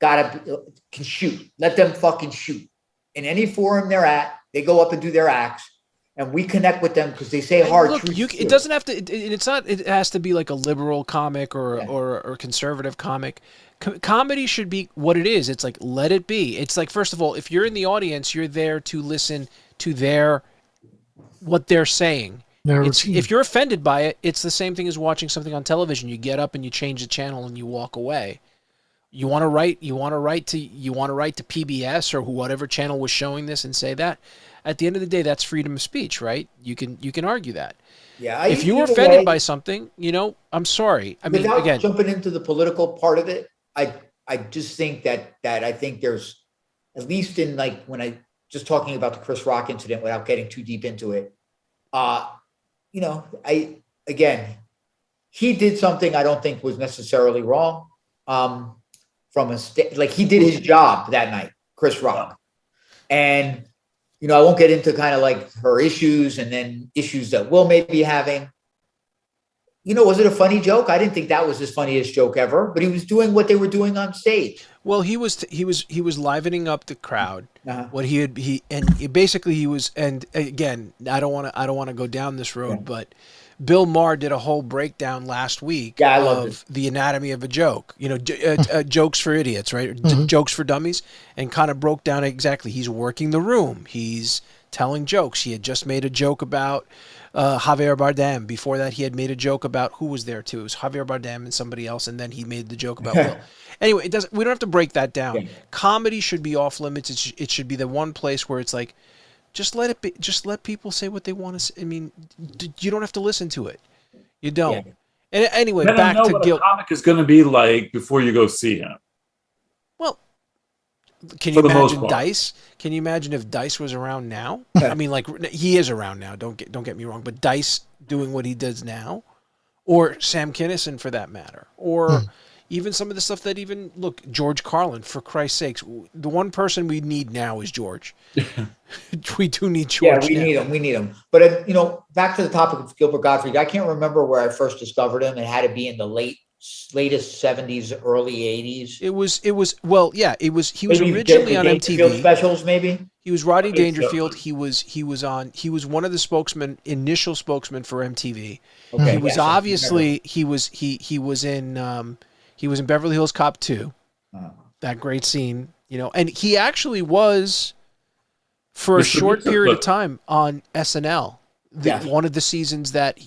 can shoot. Let them fucking shoot in any forum they're at. They go up and do their acts. And we connect with them because they say hard truths. It doesn't have to. It's not. It has to be like a liberal comic or conservative comic. Comedy should be what it is. It's like, let it be. It's like, first of all, if you're in the audience, you're there to listen to what they're saying. If you're offended by it, it's the same thing as watching something on television. You get up and you change the channel and you walk away. You want to write to PBS or whatever channel was showing this and say that. At the end of the day, that's freedom of speech, right? You can argue that. Yeah. If you were offended by something, I'm sorry. I mean, without again, jumping into the political part of it, I just think that I think there's, at least in like when I just talking about the Chris Rock incident without getting too deep into it, he did something I don't think was necessarily wrong. Like he did his job that night, Chris Rock, and. I won't get into kind of like her issues and then issues that Will may be having. Was it a funny joke? I didn't think that was his funniest joke ever, but he was doing what they were doing on stage. Well, he was livening up the crowd. What and again, I don't want to go down this road, but Bill Maher did a whole breakdown last week of the anatomy of a joke. Jokes for idiots, right? Jokes for dummies, and kind of broke down exactly. He's working the room. He's telling jokes. He had just made a joke about Javier Bardem. Before that, he had made a joke about who was there too. It was Javier Bardem and somebody else, and then he made the joke about Will. Anyway, we don't have to break that down. Yeah. Comedy should be off limits. It should be the one place where it's like, just let it be. Just let people say what they want to say. I mean, you don't have to listen to it. You don't. Yeah. And anyway, back to what a comic is going to be like before you go see him. Well, can you imagine Dice? Can you imagine if Dice was around now? I mean, like he is around now. Don't get me wrong. But Dice doing what he does now, or Sam Kinison for that matter, or even some of the stuff that George Carlin, for Christ's sakes, the one person we need now is George. We do need George. Yeah, we need him. But back to the topic of Gilbert Gottfried, I can't remember where I first discovered him. It had to be in the latest 70s, early 80s. He was originally on MTV specials, maybe. He was Rodney Dangerfield. So. He was one of the initial spokesmen for MTV. Okay. He was obviously he was in Beverly Hills Cop 2. that great scene, you know, and he actually was for a Mr. short period of Mixer-Flip. time on SNL. Yeah. One of the seasons that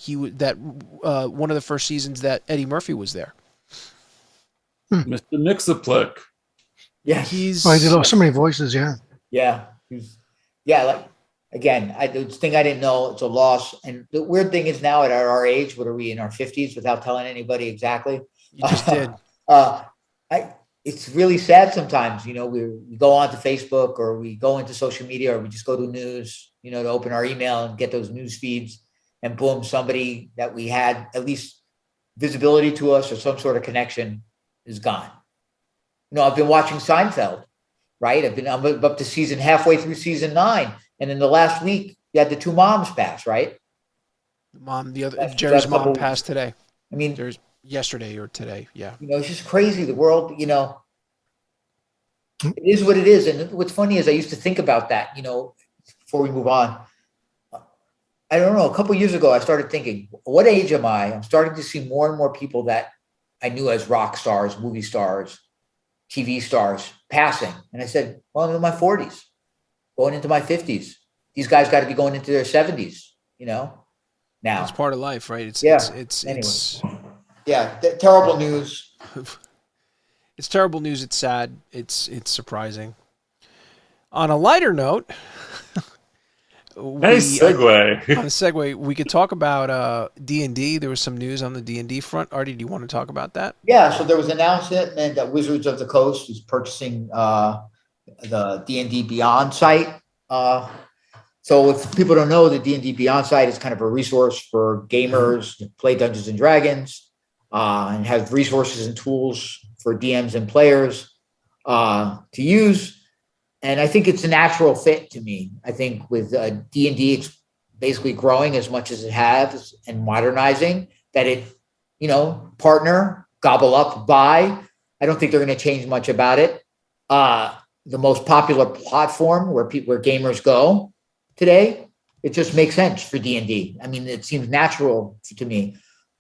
one of the first seasons that Eddie Murphy was there. Mr. Mixaplex. Yes. He's Oh, he did so many voices. Yeah. Yeah. Yeah. Like, again, the thing I didn't know, it's a loss. And the weird thing is now at our age, what are we, in our 50s, without telling anybody exactly? you just did. It's really sad sometimes, you know, we go onto Facebook or we go into social media or we just go to news, you know, to open our email and get those news feeds, and boom, somebody that we had at least visibility to us or some sort of connection is gone. You know, I've been watching Seinfeld, right? I'm up to halfway through season 9. And in the last week, you had the 2 moms pass, right? Jerry's mom passed today. I mean, there's yesterday or today. Yeah. You know, it's just crazy. The world, you know, it is what it is. And what's funny is I used to think about that, you know, before we move on. I don't know, a couple of years ago, I started thinking, what age am I? I'm starting to see more and more people that I knew as rock stars, movie stars, TV stars passing. And I said, well, I'm in my 40s, going into my 50s. These guys got to be going into their 70s, you know, now. It's part of life, right? It's terrible news. It's terrible news. It's sad. It's surprising. On a lighter note, on a segue, we could talk about D&D. There was some news on the D&D front. Artie, do you want to talk about that? Yeah, so there was an announcement that Wizards of the Coast is purchasing the D&D Beyond site. So if people don't know, the D&D Beyond site is kind of a resource for gamers to play Dungeons and Dragons and have resources and tools for DMs and players to use. And I think it's a natural fit to me. I think with D&D basically growing as much as it has and modernizing, that it, you know, partner, gobble up, buy. I don't think they're going to change much about it. The most popular platform where gamers go today, it just makes sense for D&D. I mean, it seems natural to me.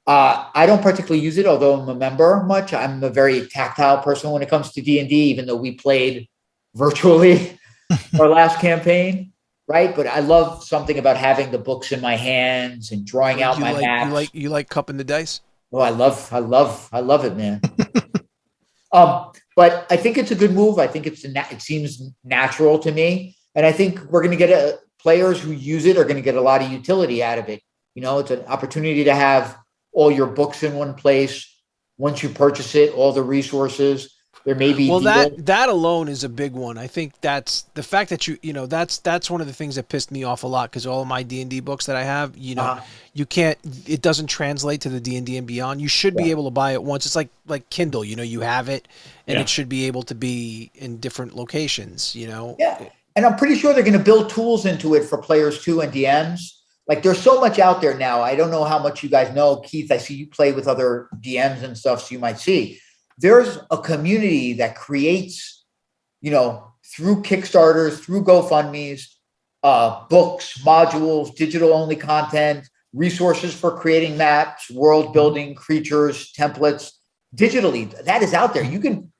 I don't particularly use it, although I'm a member much. I'm a very tactile person when it comes to D&D, even though we played virtually our last campaign, right? But I love something about having the books in my hands and drawing out my maps. You like cupping the dice? Oh, I love it, man. But I think it's a good move. I think it seems natural to me, and I think we're going to get players who use it are going to get a lot of utility out of it. You know, it's an opportunity to have all your books in one place. Once you purchase it, all the resources. There may be that alone is a big one. I think that's the fact that that's one of the things that pissed me off a lot, because all of my D&D books that I have, you know, it doesn't translate to the D&D and Beyond. You should be able to buy it once. It's like Kindle, you know, you have it and it should be able to be in different locations, you know. Yeah. And I'm pretty sure they're going to build tools into it for players too and DMs. Like, there's so much out there now. I don't know how much you guys know, Keith. I see you play with other DMs and stuff, so you might see. There's a community that creates, you know, through Kickstarters, through GoFundMes, books, modules, digital-only content, resources for creating maps, world building, creatures, templates, digitally. That is out there. You can,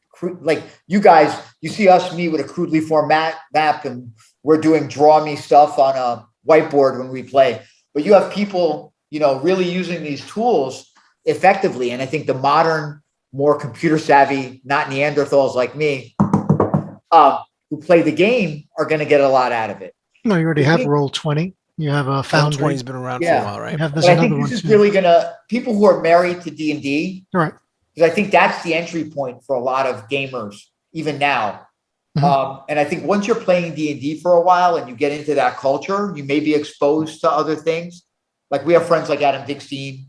like, you guys, you see us meet with a crudely formed map, and we're doing draw me stuff on a whiteboard when we play. But you have people, you know, really using these tools effectively. And I think the modern, more computer savvy, not Neanderthals like me, who play the game are going to get a lot out of it. No, you already have Roll20. You have a Foundry. Roll20's been around for a while, right? But I think this is really going to, people who are married to D&D, right? Because I think that's the entry point for a lot of gamers, even now. And I think once you're playing D&D for a while and you get into that culture, you may be exposed to other things. Like, we have friends like Adam Dickstein,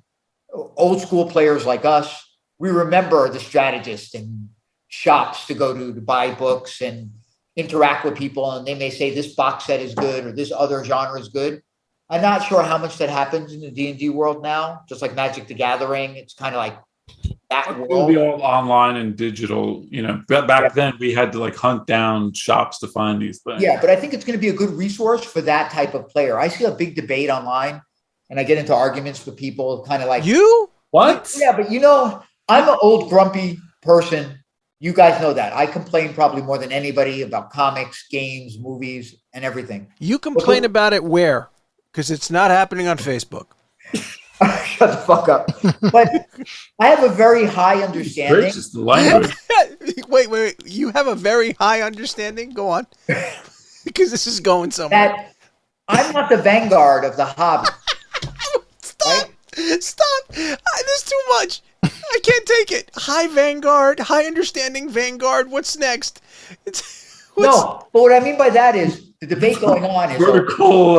old school players like us. We remember the strategists and shops to go to buy books and interact with people. And they may say this box set is good or this other genre is good. I'm not sure how much that happens in the D&D world now, just like Magic the Gathering. It's kind of like that world. It'll be all online and digital. You know, back then we had to like hunt down shops to find these things. Yeah, but I think it's going to be a good resource for that type of player. I see a big debate online, and I get into arguments with people kind of like, you? What? Yeah, but you know, I'm an old grumpy person You guys know that. I complain probably more than anybody about comics, games, movies, and everything. You complain about it where? Because it's not happening on Facebook. Shut the fuck up. But I have a very high understanding. Gracious, the language. Wait. You have a very high understanding? Go on. Because this is going somewhere. That I'm not the vanguard of the hobby. Stop. Right? Stop. There's too much. I can't take it. High Vanguard, high understanding Vanguard. What's next? No, but what I mean by that is the debate going on is vertical.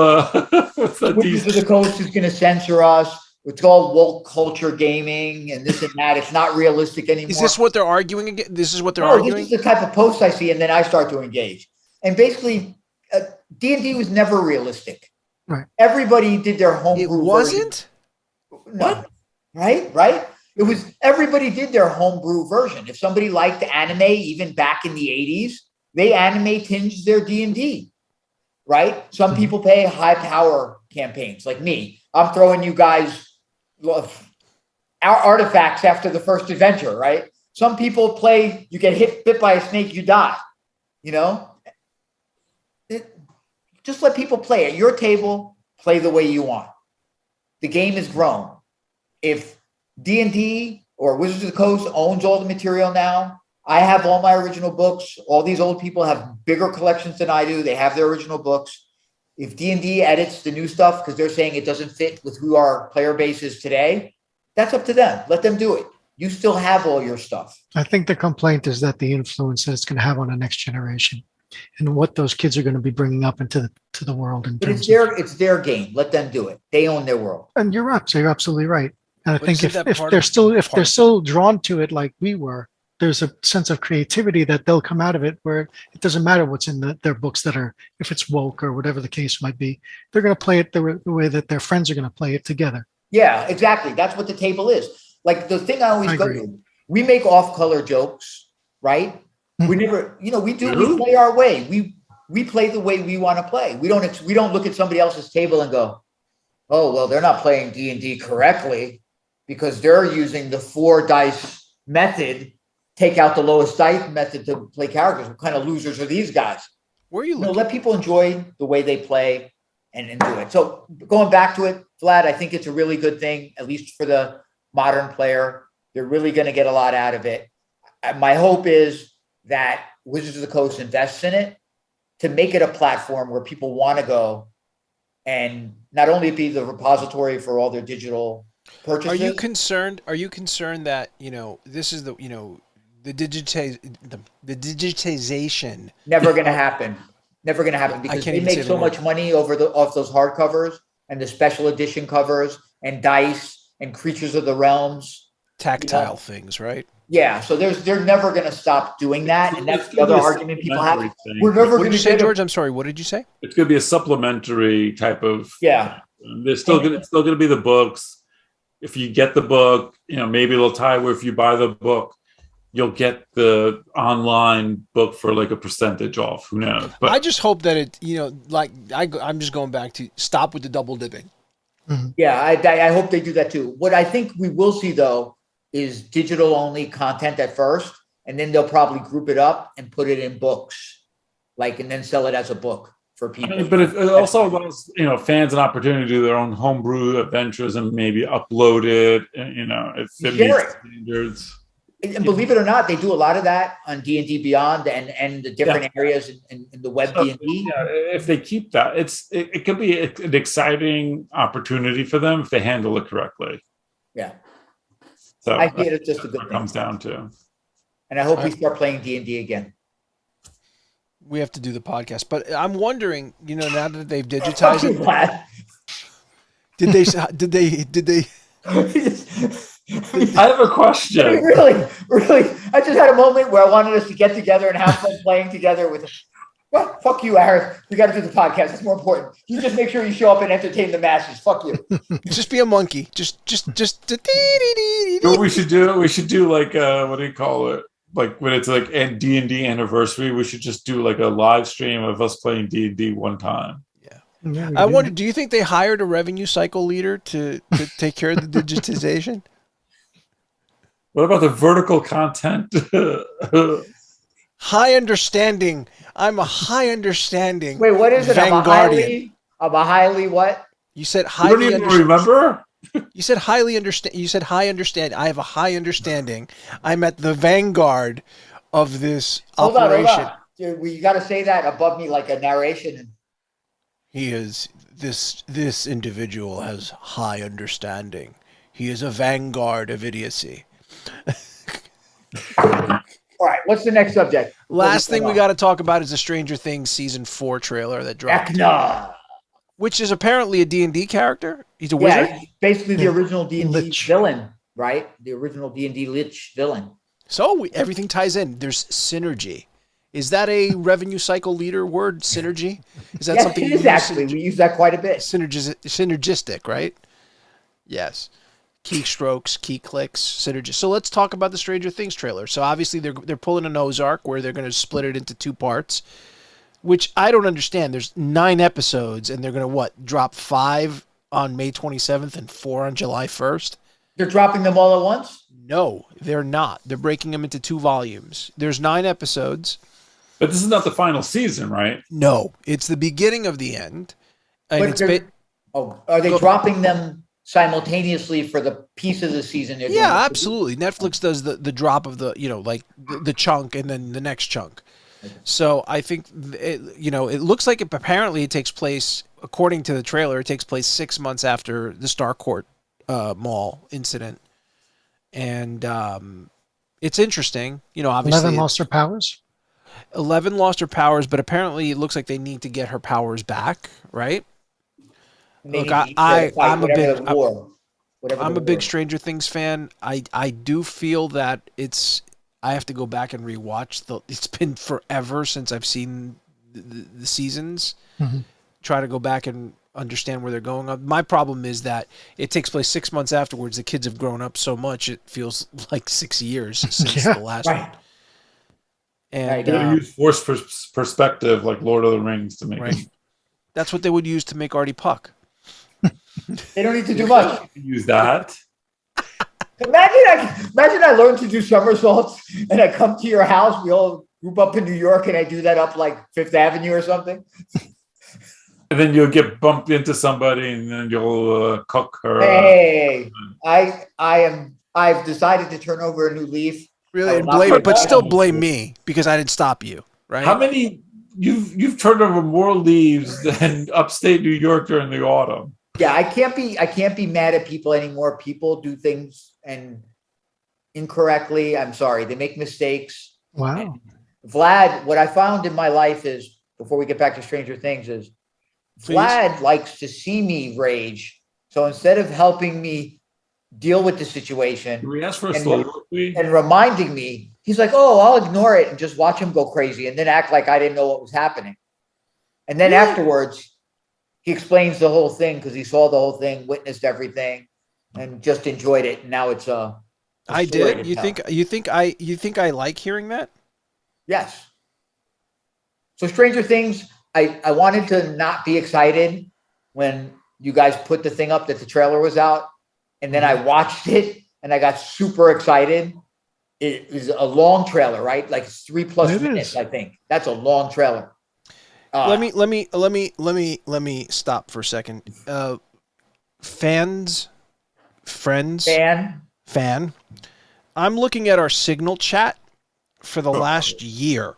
What's that? Wizards of the Coast is going to censor us. It's all woke culture gaming and this and that. It's not realistic anymore. Is this what they're arguing against? This is what they're arguing? This is the type of posts I see, and then I start to engage. And basically, D&D was never realistic. Right. Everybody did their homebrew. It wasn't? Version. No. Right? It was, everybody did their homebrew version. If somebody liked anime, even back in the 80s, they anime tinged their D&D. Right? Some people pay high power campaigns, like me. I'm throwing you guys our artifacts after the first adventure, right? Some people play, you get bit by a snake, you die. You know? Just let people play at your table, play the way you want. The game is grown. If D&D or Wizards of the Coast owns all the material now, I have all my original books. All these old people have bigger collections than I do. They have their original books. If D&D edits the new stuff because they're saying it doesn't fit with who our player base is today, that's up to them. Let them do it. You still have all your stuff. I think the complaint is that the influence that it's going to have on the next generation and what those kids are going to be bringing up into the world. But it's their game. Let them do it. They own their world. And you're right. So you're absolutely right. And I think if they're still drawn to it like we were, there's a sense of creativity that they'll come out of it where it doesn't matter what's in their books that are, if it's woke or whatever the case might be, they're going to play it the way that their friends are going to play it together. Yeah, exactly. That's what the table is. Like the thing I always go to, we make off-color jokes, right? We never, we play our way. We play the way we want to play. We don't look at somebody else's table and go, oh, well, they're not playing D&D correctly because they're using the 4 dice method. Take out the lowest dice method to play characters. What kind of losers are these guys? Where are you looking? Let people enjoy the way they play and do it. So going back to it, Vlad, I think it's a really good thing, at least for the modern player. They're really going to get a lot out of it. My hope is that Wizards of the Coast invests in it to make it a platform where people want to go and not only be the repository for all their digital purchases. Are you concerned that, this is the digitization never going to happen because they make so much money off those hardcovers and the special edition covers and dice and Creatures of the Realms, tactile things, right? Yeah, so they're never going to stop doing that, and that's the other argument people have. We're never going to say, George. I'm sorry. What did you say? It's going to be a supplementary type of. Yeah, there's still going to be the books. If you get the book, maybe it'll tie where if you buy the book, you'll get the online book for like a percentage off. Who knows? But I just hope that it, I'm just going back to stop with the double dipping. Mm-hmm. Yeah, I hope they do that too. What I think we will see though is digital only content at first, and then they'll probably group it up and put it in books, and then sell it as a book for people. But it also allows fans an opportunity to do their own homebrew adventures and maybe upload it. If it meets standards. And believe it or not, they do a lot of that on D&D Beyond and the different areas in the web D&D. Yeah, if they keep that, it could be an exciting opportunity for them if they handle it correctly. Yeah. So I see it as just a good thing. It comes down to. And I hope we start playing D&D again. We have to do the podcast, but I'm wondering, now that they've digitized it, did they? I have a question. I mean, really, I just had a moment where I wanted us to get together and have fun playing together with. Well, fuck you, Aaron. We got to do the podcast. It's more important. You just make sure you show up and entertain the masses. Fuck you. Just be a monkey. Just. What we should do? We should do what do you call it? Like when it's like a D&D anniversary, we should just do like a live stream of us playing D&D one time. Yeah, I wonder. Do you think they hired a revenue cycle leader to take care of the digitization? What about the vertical content? High understanding. I'm a high understanding. Wait, what is it? Vanguardian. I'm a highly what? You said You don't highly even understand. remember? You said highly understand. You said high understand. I have a high understanding. I'm at the vanguard of this operation. Hold on. Dude, you got to say that above me like a narration. He is this individual has high understanding. He is a vanguard of idiocy. All right, what's the next subject? Last thing we got to talk about is the Stranger Things season 4 trailer that dropped, Ekna. which is apparently a D&D character. He's a wizard. Yeah, basically the original D&D Lich. villain, right? The original D&D Lich villain. So everything ties in. There's synergy. Is that a revenue cycle leader word? Synergy? Is that Yes, something it you is use? actually. We use that quite a bit. Synergistic, right? Yes. Key strokes, key clicks, synergy. So let's talk about the Stranger Things trailer. So obviously they're pulling an Ozark where they're going to split it into 2 parts, which I don't understand. There's 9 episodes and they're going to drop 5 on May 27th and 4 on July 1st? They're dropping them all at once? No, they're not. They're breaking them into 2 volumes. There's 9 episodes. But this is not the final season, right? No, it's the beginning of the end. And But are they dropping them simultaneously for the piece of the season? They're doing? Yeah, absolutely. Netflix does the drop of the, like the chunk and then the next chunk. So I think, it looks like apparently it takes place, according to the trailer, it takes place 6 months after the Starcourt Mall incident. And it's interesting. Obviously 11 lost their powers. 11 lost her powers, but apparently it looks like they need to get her powers back, right? Look, I'm a big Stranger Things fan. I do feel that I have to go back and rewatch it's been forever since I've seen the seasons. Mm-hmm. Try to go back and understand where they're going. My problem is that it takes place 6 months afterwards. The kids have grown up so much it feels like 6 years since the last one. And use forced perspective like Lord of the Rings to make it. That's what they would use to make Artie Puck. They don't need to do much. Use that. Imagine I learned to do somersaults and I come to your house. We all group up in New York and I do that up like Fifth Avenue or something. And then you'll get bumped into somebody and then you'll cook her. Hey, I've decided to turn over a new leaf. Really, but still blame me because I didn't stop you, right? How many you've turned over more leaves than upstate New York during the autumn? Yeah, I can't be mad at people anymore. People do things and incorrectly. I'm sorry, they make mistakes. Wow. And Vlad, what I found in my life is, before we get back to Stranger Things, is Vlad likes to see me rage. So instead of helping me deal with the situation and reminding me, he's like, oh, I'll ignore it and just watch him go crazy and then act like I didn't know what was happening. And then afterwards, he explains the whole thing because he saw the whole thing, witnessed everything, and just enjoyed it. And now it's I did. You think I like hearing that? Yes. So Stranger Things, I wanted to not be excited when you guys put the thing up that the trailer was out. And then I watched it and I got super excited. It is a long trailer, right? Like 3+ minutes, I think. That's a long trailer. Let me stop for a second. Fan. I'm looking at our Signal chat for the last year.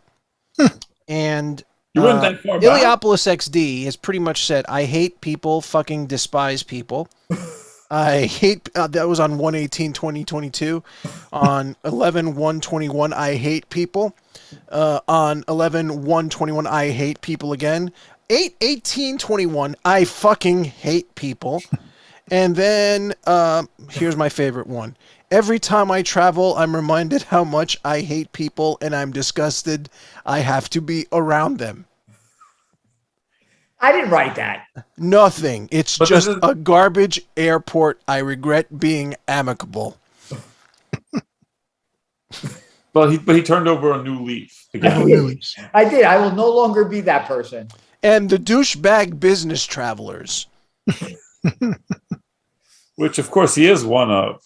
And you went that far back? Iliopolis XD has pretty much said, I hate people, fucking despise people. I hate, that was on 1/18/2022. On 11/1/21, I hate people. On 11/1/21, I hate people again. 8/18/21, I fucking hate people. And then, here's my favorite one. Every time I travel, I'm reminded how much I hate people and I'm disgusted. I have to be around them. I didn't write that. Nothing. It's just a garbage airport. I regret being amicable. But he turned over a new leaf again. I did. I will no longer be that person. And the douchebag business travelers. Which, of course, he is one of.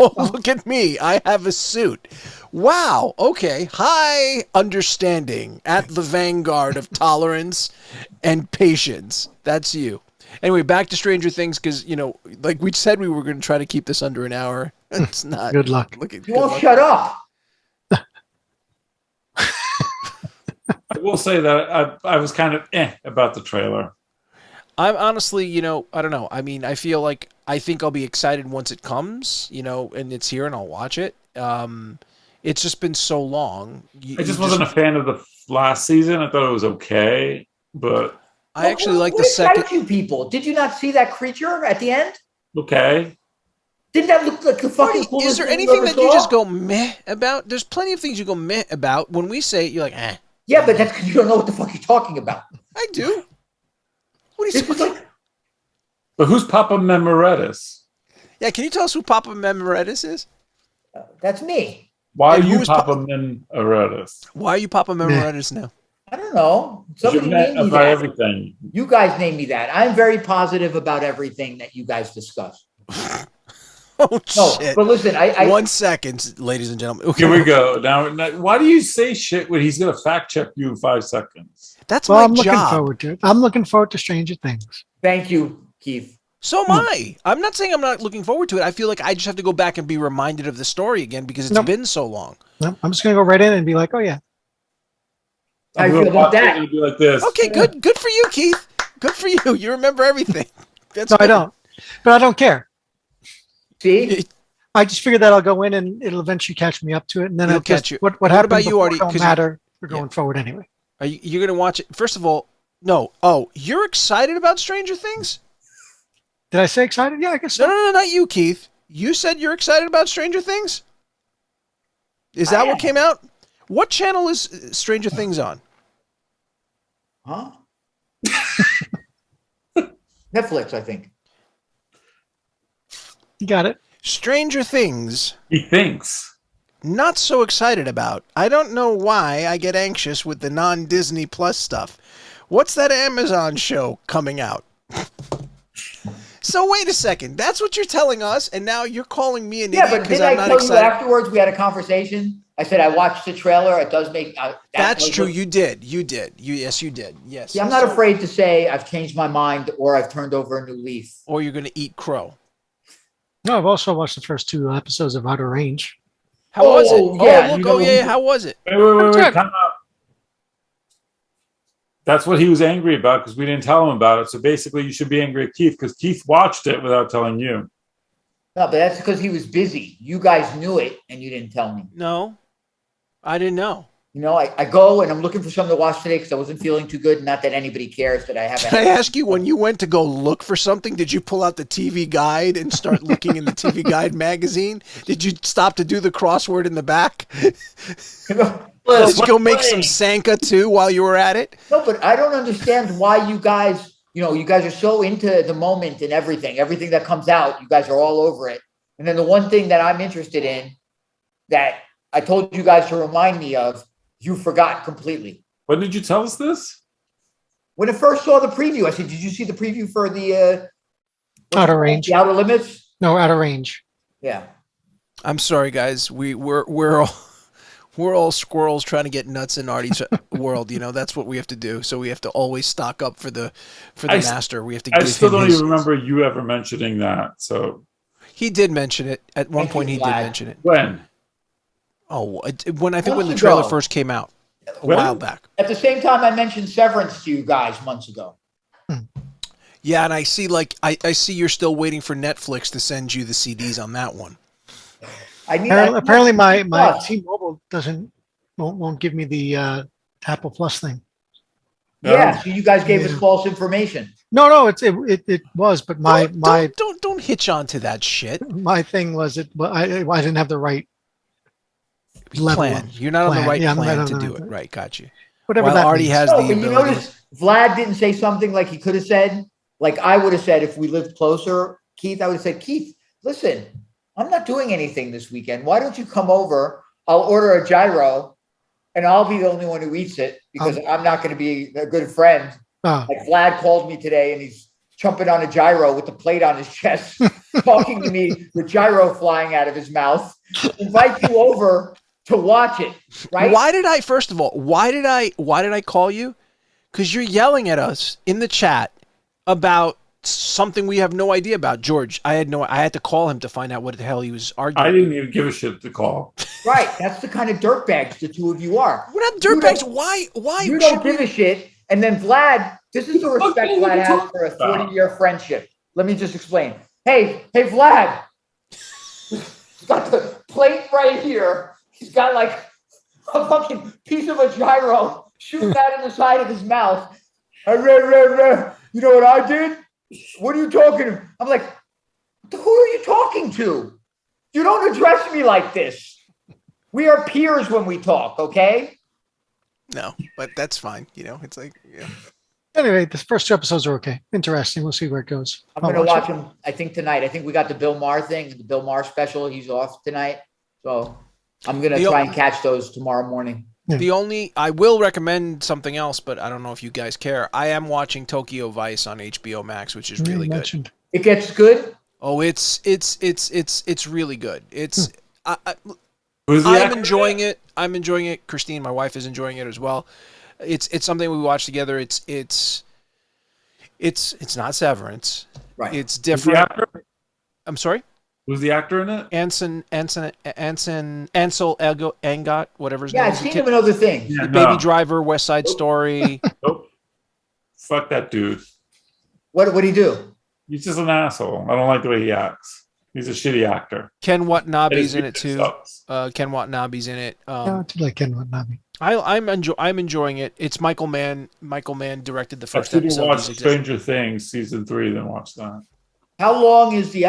Oh, look at me. I have a suit. Wow. Okay. High understanding at the vanguard of tolerance and patience. That's you. Anyway, back to Stranger Things, because, like we said, we were going to try to keep this under an hour. It's not. Good luck. You won't shut up. I will say that I was kind of about the trailer. I'm honestly, I don't know. I mean, I feel like I think I'll be excited once it comes, and it's here and I'll watch it. It's just been so long. I just wasn't a fan of the last season. I thought it was okay, but I actually like the what second. excites you people? Did you not see that creature at the end? okay. Didn't that look like the fucking Marty, coolest is there thing anything ever that you saw? just go meh about? There's plenty of things you go meh about. When we say it, you're like, eh. Yeah, but that's because you don't know what the fuck you're talking about. I do. What are you This was saying? like, But who's Papa Memoretus? Yeah, can you tell us who Papa Memoretus is? that's me. Why And are you who's Papa Memoretus? Why are you Papa Memoretus now? I don't know. You're Somebody mad named me about that. everything. You guys named me that. I'm very positive about everything that you guys discuss. Oh, No, shit. but listen, I 1 second, ladies and gentlemen. Okay. Here we go. Now, why do you say shit when he's going to fact check you in 5 seconds? That's Well, my I'm looking job. forward to it. I'm looking forward to Stranger Things. thank you, Keith. So am I. I'm not saying I'm not looking forward to it. I feel like I just have to go back and be reminded of the story again because it's Nope. been so long. No, I'm just going to go right in and be like, oh, yeah. How I'm you gonna feel about watch it that? and be like this. Okay, good. Good for you, Keith. Good for you. You remember everything. That's No, I good. don't. But I don't care. See? I just figured that I'll go in and it'll eventually catch me up to it. And then It'll it'll just, catch you. what What happened about you, before Artie? don't 'Cause matter. We're yeah. going forward anyway. Are you going to watch it? First of all, no. Oh, you're excited about Stranger Things? Did I say excited? Yeah, I guess so. No, not you, Keith. You said you're excited about Stranger Things? Is that I what am. came out? What channel is Stranger Things on? Huh? Netflix, I think. You got it. Stranger Things. He thinks. Not so excited about. I don't know why I get anxious with the non-Disney Plus stuff. What's that Amazon show coming out? So wait a second. That's what you're telling us, and now you're calling me an Yeah, idiot but because didn't I I'm not tell you excited. afterwards we had a conversation? I said I watched the trailer. It does make That's does true. look- You did. Yes, you did. Yes. See, I'm not So- afraid to say I've changed my mind or I've turned over a new leaf. Or you're going to eat crow. No, I've also watched the first 2 episodes of Outer Range. How was it? Oh, yeah, Oh, look. you know, Oh, yeah. How was it? Wait. Good. Time out. That's what he was angry about because we didn't tell him about it. So basically, you should be angry at Keith because Keith watched it without telling you. No, but that's because he was busy. You guys knew it and you didn't tell me. No, I didn't know. You know, I go and I'm looking for something to watch today because I wasn't feeling too good. Not that anybody cares that I haven't. Can I ask you, when you went to go look for something, did you pull out the TV Guide and start looking in the TV Guide magazine? Did you stop to do the crossword in the back? Did you go make some Sanka too while you were at it? No, but I don't understand why you guys, you guys are so into the moment and everything that comes out, you guys are all over it. And then the one thing that I'm interested in that I told you guys to remind me of, you forgot completely. When did you tell us this? When I first saw the preview, I said, did you see the preview for the Outer Range. The Outer Limits? No, Outer Range. Yeah. I'm sorry, guys. We're all squirrels trying to get nuts in Artie's world. That's what we have to do. So we have to always stock up for the master. We have to. I give still him don't his. even remember you ever mentioning that. So He did mention it at one Thank point. you, He did Vlad. mention it. when? Oh, when I think when the Months trailer ago. first came out a When? while back. At the same time, I mentioned Severance to you guys months ago. Yeah, and I see I see you're still waiting for Netflix to send you the CDs on that one. Apparently my Plus. T-Mobile won't give me the Apple Plus thing. Yeah, so you guys gave us Yeah. false information. No, it was, but my Don't hitch on to that shit. my thing was I didn't have the right level Plan. of You're not on the plan. right Yeah, I'm plan not to on do the- it. Right, got you. whatever While that Artie means. has No, the but you ability. notice Vlad didn't say something like he could have said, like I would have said if we lived closer, Keith, I would have said, Keith, listen, I'm not doing anything this weekend. Why don't you come over? I'll order a gyro and I'll be the only one who eats it because I'm not going to be a good friend. Oh, Like Vlad called me today and he's jumping on a gyro with the plate on his chest. talking to me with gyro flying out of his mouth, invite you over to watch it, right? Why did I, first of all, why did I call you? Because you're yelling at us in the chat about something we have no idea about. George, I had to call him to find out what the hell he was arguing. I didn't even give a shit to call. Right. That's the kind of dirtbags the two of you are. We're not dirtbags. Why? You don't give a shit. And then Vlad, this is the respect Vlad has for a 40-year friendship. Let me just explain. Hey, Vlad. He's got the plate right here. He's got like a fucking piece of a gyro shooting out of the side of his mouth. You know what I did? What are you talking to? I'm like, who are you talking to? You don't address me like this. We are peers when we talk, okay? No, but that's fine. You know, it's like, yeah. Anyway, the first 2 episodes are okay. Interesting. We'll see where it goes. I'm going to watch them, I think, tonight. I think we got the Bill Maher thing, the Bill Maher special. He's off tonight. So I'm going to try and catch those tomorrow morning. I will recommend something else, but I don't know if you guys care. I am watching Tokyo Vice on HBO Max, which is really good. It gets good? Oh, it's really good. It's I'm enjoying it. I'm enjoying it. Christine, my wife, is enjoying it as well. It's something we watch together. It's not Severance. Right. It's different. I'm sorry? Who's the actor in it? Ansel Elgort, whatever his name is. Yeah, I've seen him in other things. Yeah, Baby Driver, West Side Story. Nope. Fuck that dude. What'd he do? He's just an asshole. I don't like the way he acts. He's a shitty actor. Ken Watanabe's in it too. Ken Watanabe's in it. I do like Ken Watanabe. I'm enjoying it. It's Michael Mann. Michael Mann directed the first episode. Watch Stranger Things season 3, then watch that. How long are the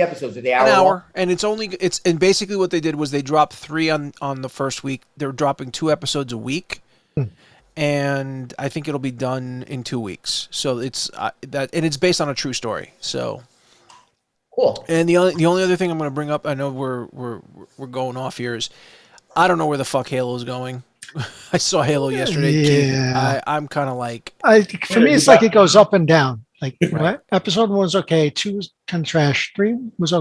episodes? Are they an hour? And and basically what they did was they dropped 3 on the first week. They're dropping 2 episodes a week. And I think it'll be done in 2 weeks. So it's and it's based on a true story. So cool. And the only other thing I'm going to bring up, I know we're going off here, is I don't know where the fuck Halo's going. I saw Halo yesterday. Yeah. I'm kind of like, for me, it's like it goes up and down. Like right? Episode 1 was okay. 2 was kind of trash. 3 was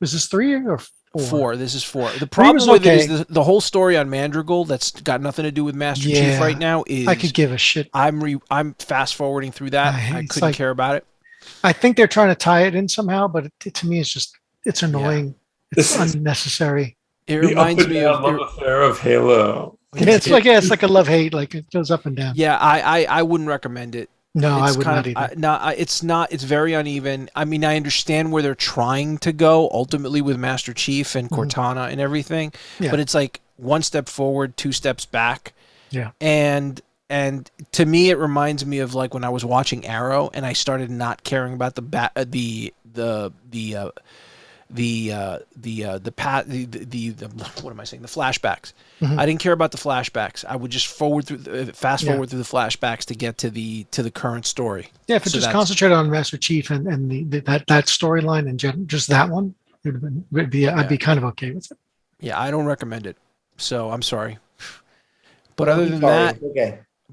this 3 or 4? 4. This is 4. The problem with it is the whole story on Mandrigal that's got nothing to do with Master Chief right now is... I could give a shit. I'm fast forwarding through that. I couldn't care about it. I think they're trying to tie it in somehow, but to me, it's annoying. Yeah. It's unnecessary. It reminds me of love affair of Halo. It's like a love-hate. Like it goes up and down. Yeah, I wouldn't recommend it. No, I would not either. It's not. It's very uneven. I mean, I understand where they're trying to go ultimately with Master Chief and Cortana and everything, but it's like 1 step forward, 2 steps back. Yeah. And to me, it reminds me of like when I was watching Arrow and I started not caring about the flashbacks. I didn't care about the flashbacks. I would just fast forward through the flashbacks to get to the current story. Yeah, if it just concentrated on Master Chief and that storyline and just that one, I'd be kind of okay with it. Yeah, I don't recommend it. So I'm sorry. But other than that,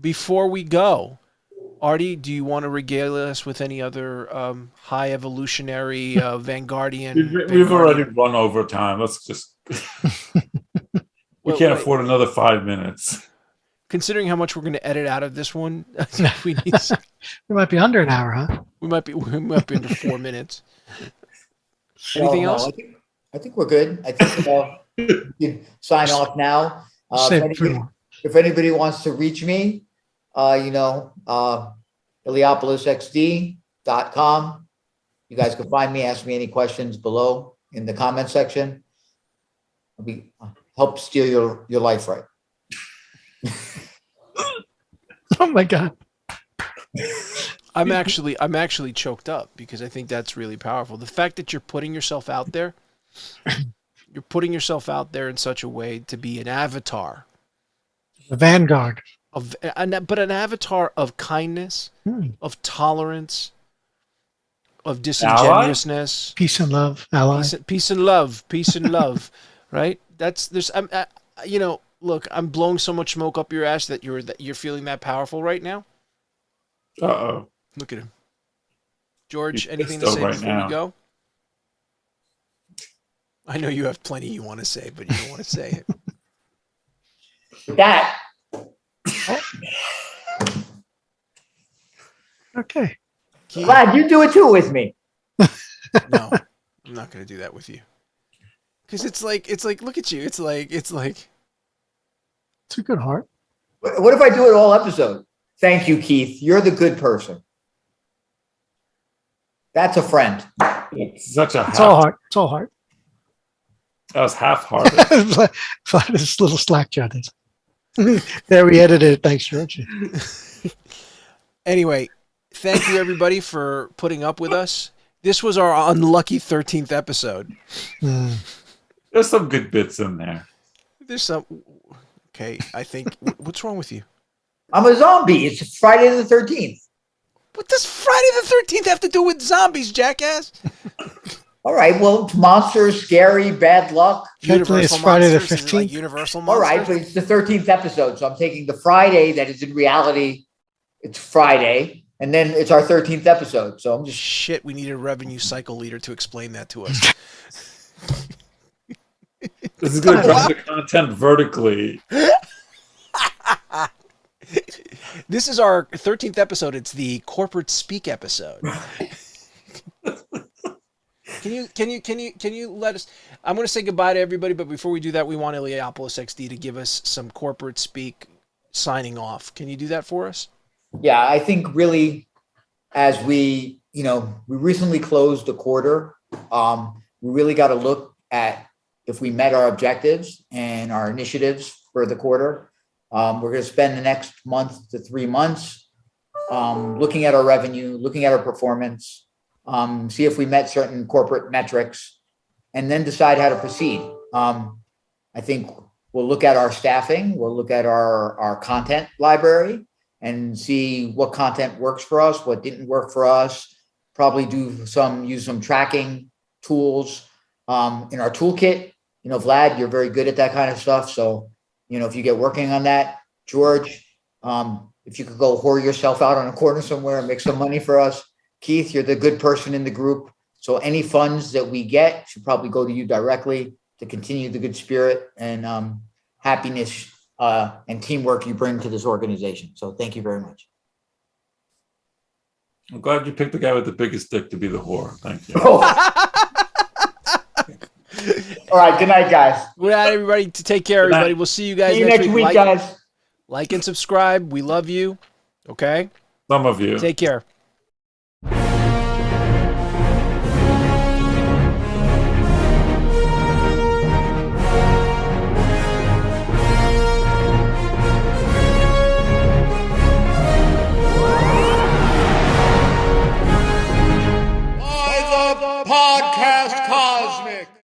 before we go, Artie, do you want to regale us with any other high evolutionary Vanguardian? We've already run over time. Let's just... we can't afford another 5 minutes. Considering how much we're going to edit out of this one, we might be under an hour, huh? We might be under 4 minutes. Anything else? I think we're good. I think we can sign off now. If anybody wants to reach me, Iliopolisxd.com. You guys can find me, ask me any questions below in the comment section. I'll help steal your life right. Oh my God. I'm actually choked up because I think that's really powerful. The fact that you're putting yourself out there, in such a way to be an avatar. The Vanguard. But an avatar of kindness, of tolerance, of disingenuousness, peace and love, ally, peace and love, right? Look, I'm blowing so much smoke up your ass that you're feeling that powerful right now. Uh-oh. Look at him, George. Anything to say before we go? I know you have plenty you want to say, but you don't want to say it. With that, Okay. Vlad, you do it too with me. No, I'm not going to do that with you. Because it's like, look at you. It's like. It's a good heart. What if I do it all episode? Thank you, Keith. You're the good person. That's a friend. It's such a It's all heart. It's all heart. That was half-hearted. This little slack chat is. There, we edited it. Thanks, George. Anyway, thank you everybody for putting up with us. This was our unlucky 13th episode. There's some good bits in there. There's some. Okay, I think. What's wrong with you? I'm a zombie. It's Friday the 13th. What does Friday the 13th have to do with zombies, jackass? All right. Well, it's monsters, scary, bad luck. Technically, it's Friday the monsters? Is it like 15th. Universal All monsters? right, but it's the 13th episode. So I'm taking the Friday that is in reality, it's Friday, and then it's our 13th episode. So I'm just Shit, we need a revenue cycle leader to explain that to us. This is going to drive the content vertically. This is our 13th episode. It's the corporate speak episode. Can you let us? I'm going to say goodbye to everybody, but before we do that, we want Iliopolis XD to give us some corporate speak signing off. Can you do that for us? Yeah, I think really as we recently closed the quarter, we really got to look at if we met our objectives and our initiatives for the quarter. We're going to spend the next month to 3 months looking at our revenue, looking at our performance, see if we met certain corporate metrics, and then decide how to proceed. I think we'll look at our staffing, we'll look at our content library and see what content works for us, what didn't work for us, probably use some tracking tools in our toolkit. Vlad, you're very good at that kind of stuff. So, if you get working on that, George, if you could go whore yourself out on a corner somewhere and make some money for us. Keith, you're the good person in the group. So any funds that we get should probably go to you directly to continue the good spirit and happiness and teamwork you bring to this organization. So thank you very much. I'm glad you picked the guy with the biggest dick to be the whore. Thank you. All right. Good night, guys. Good night, everybody. Take care, everybody. We'll see you guys See you next next week, guys. Like and subscribe. We love you. Okay? Some of you. Take care.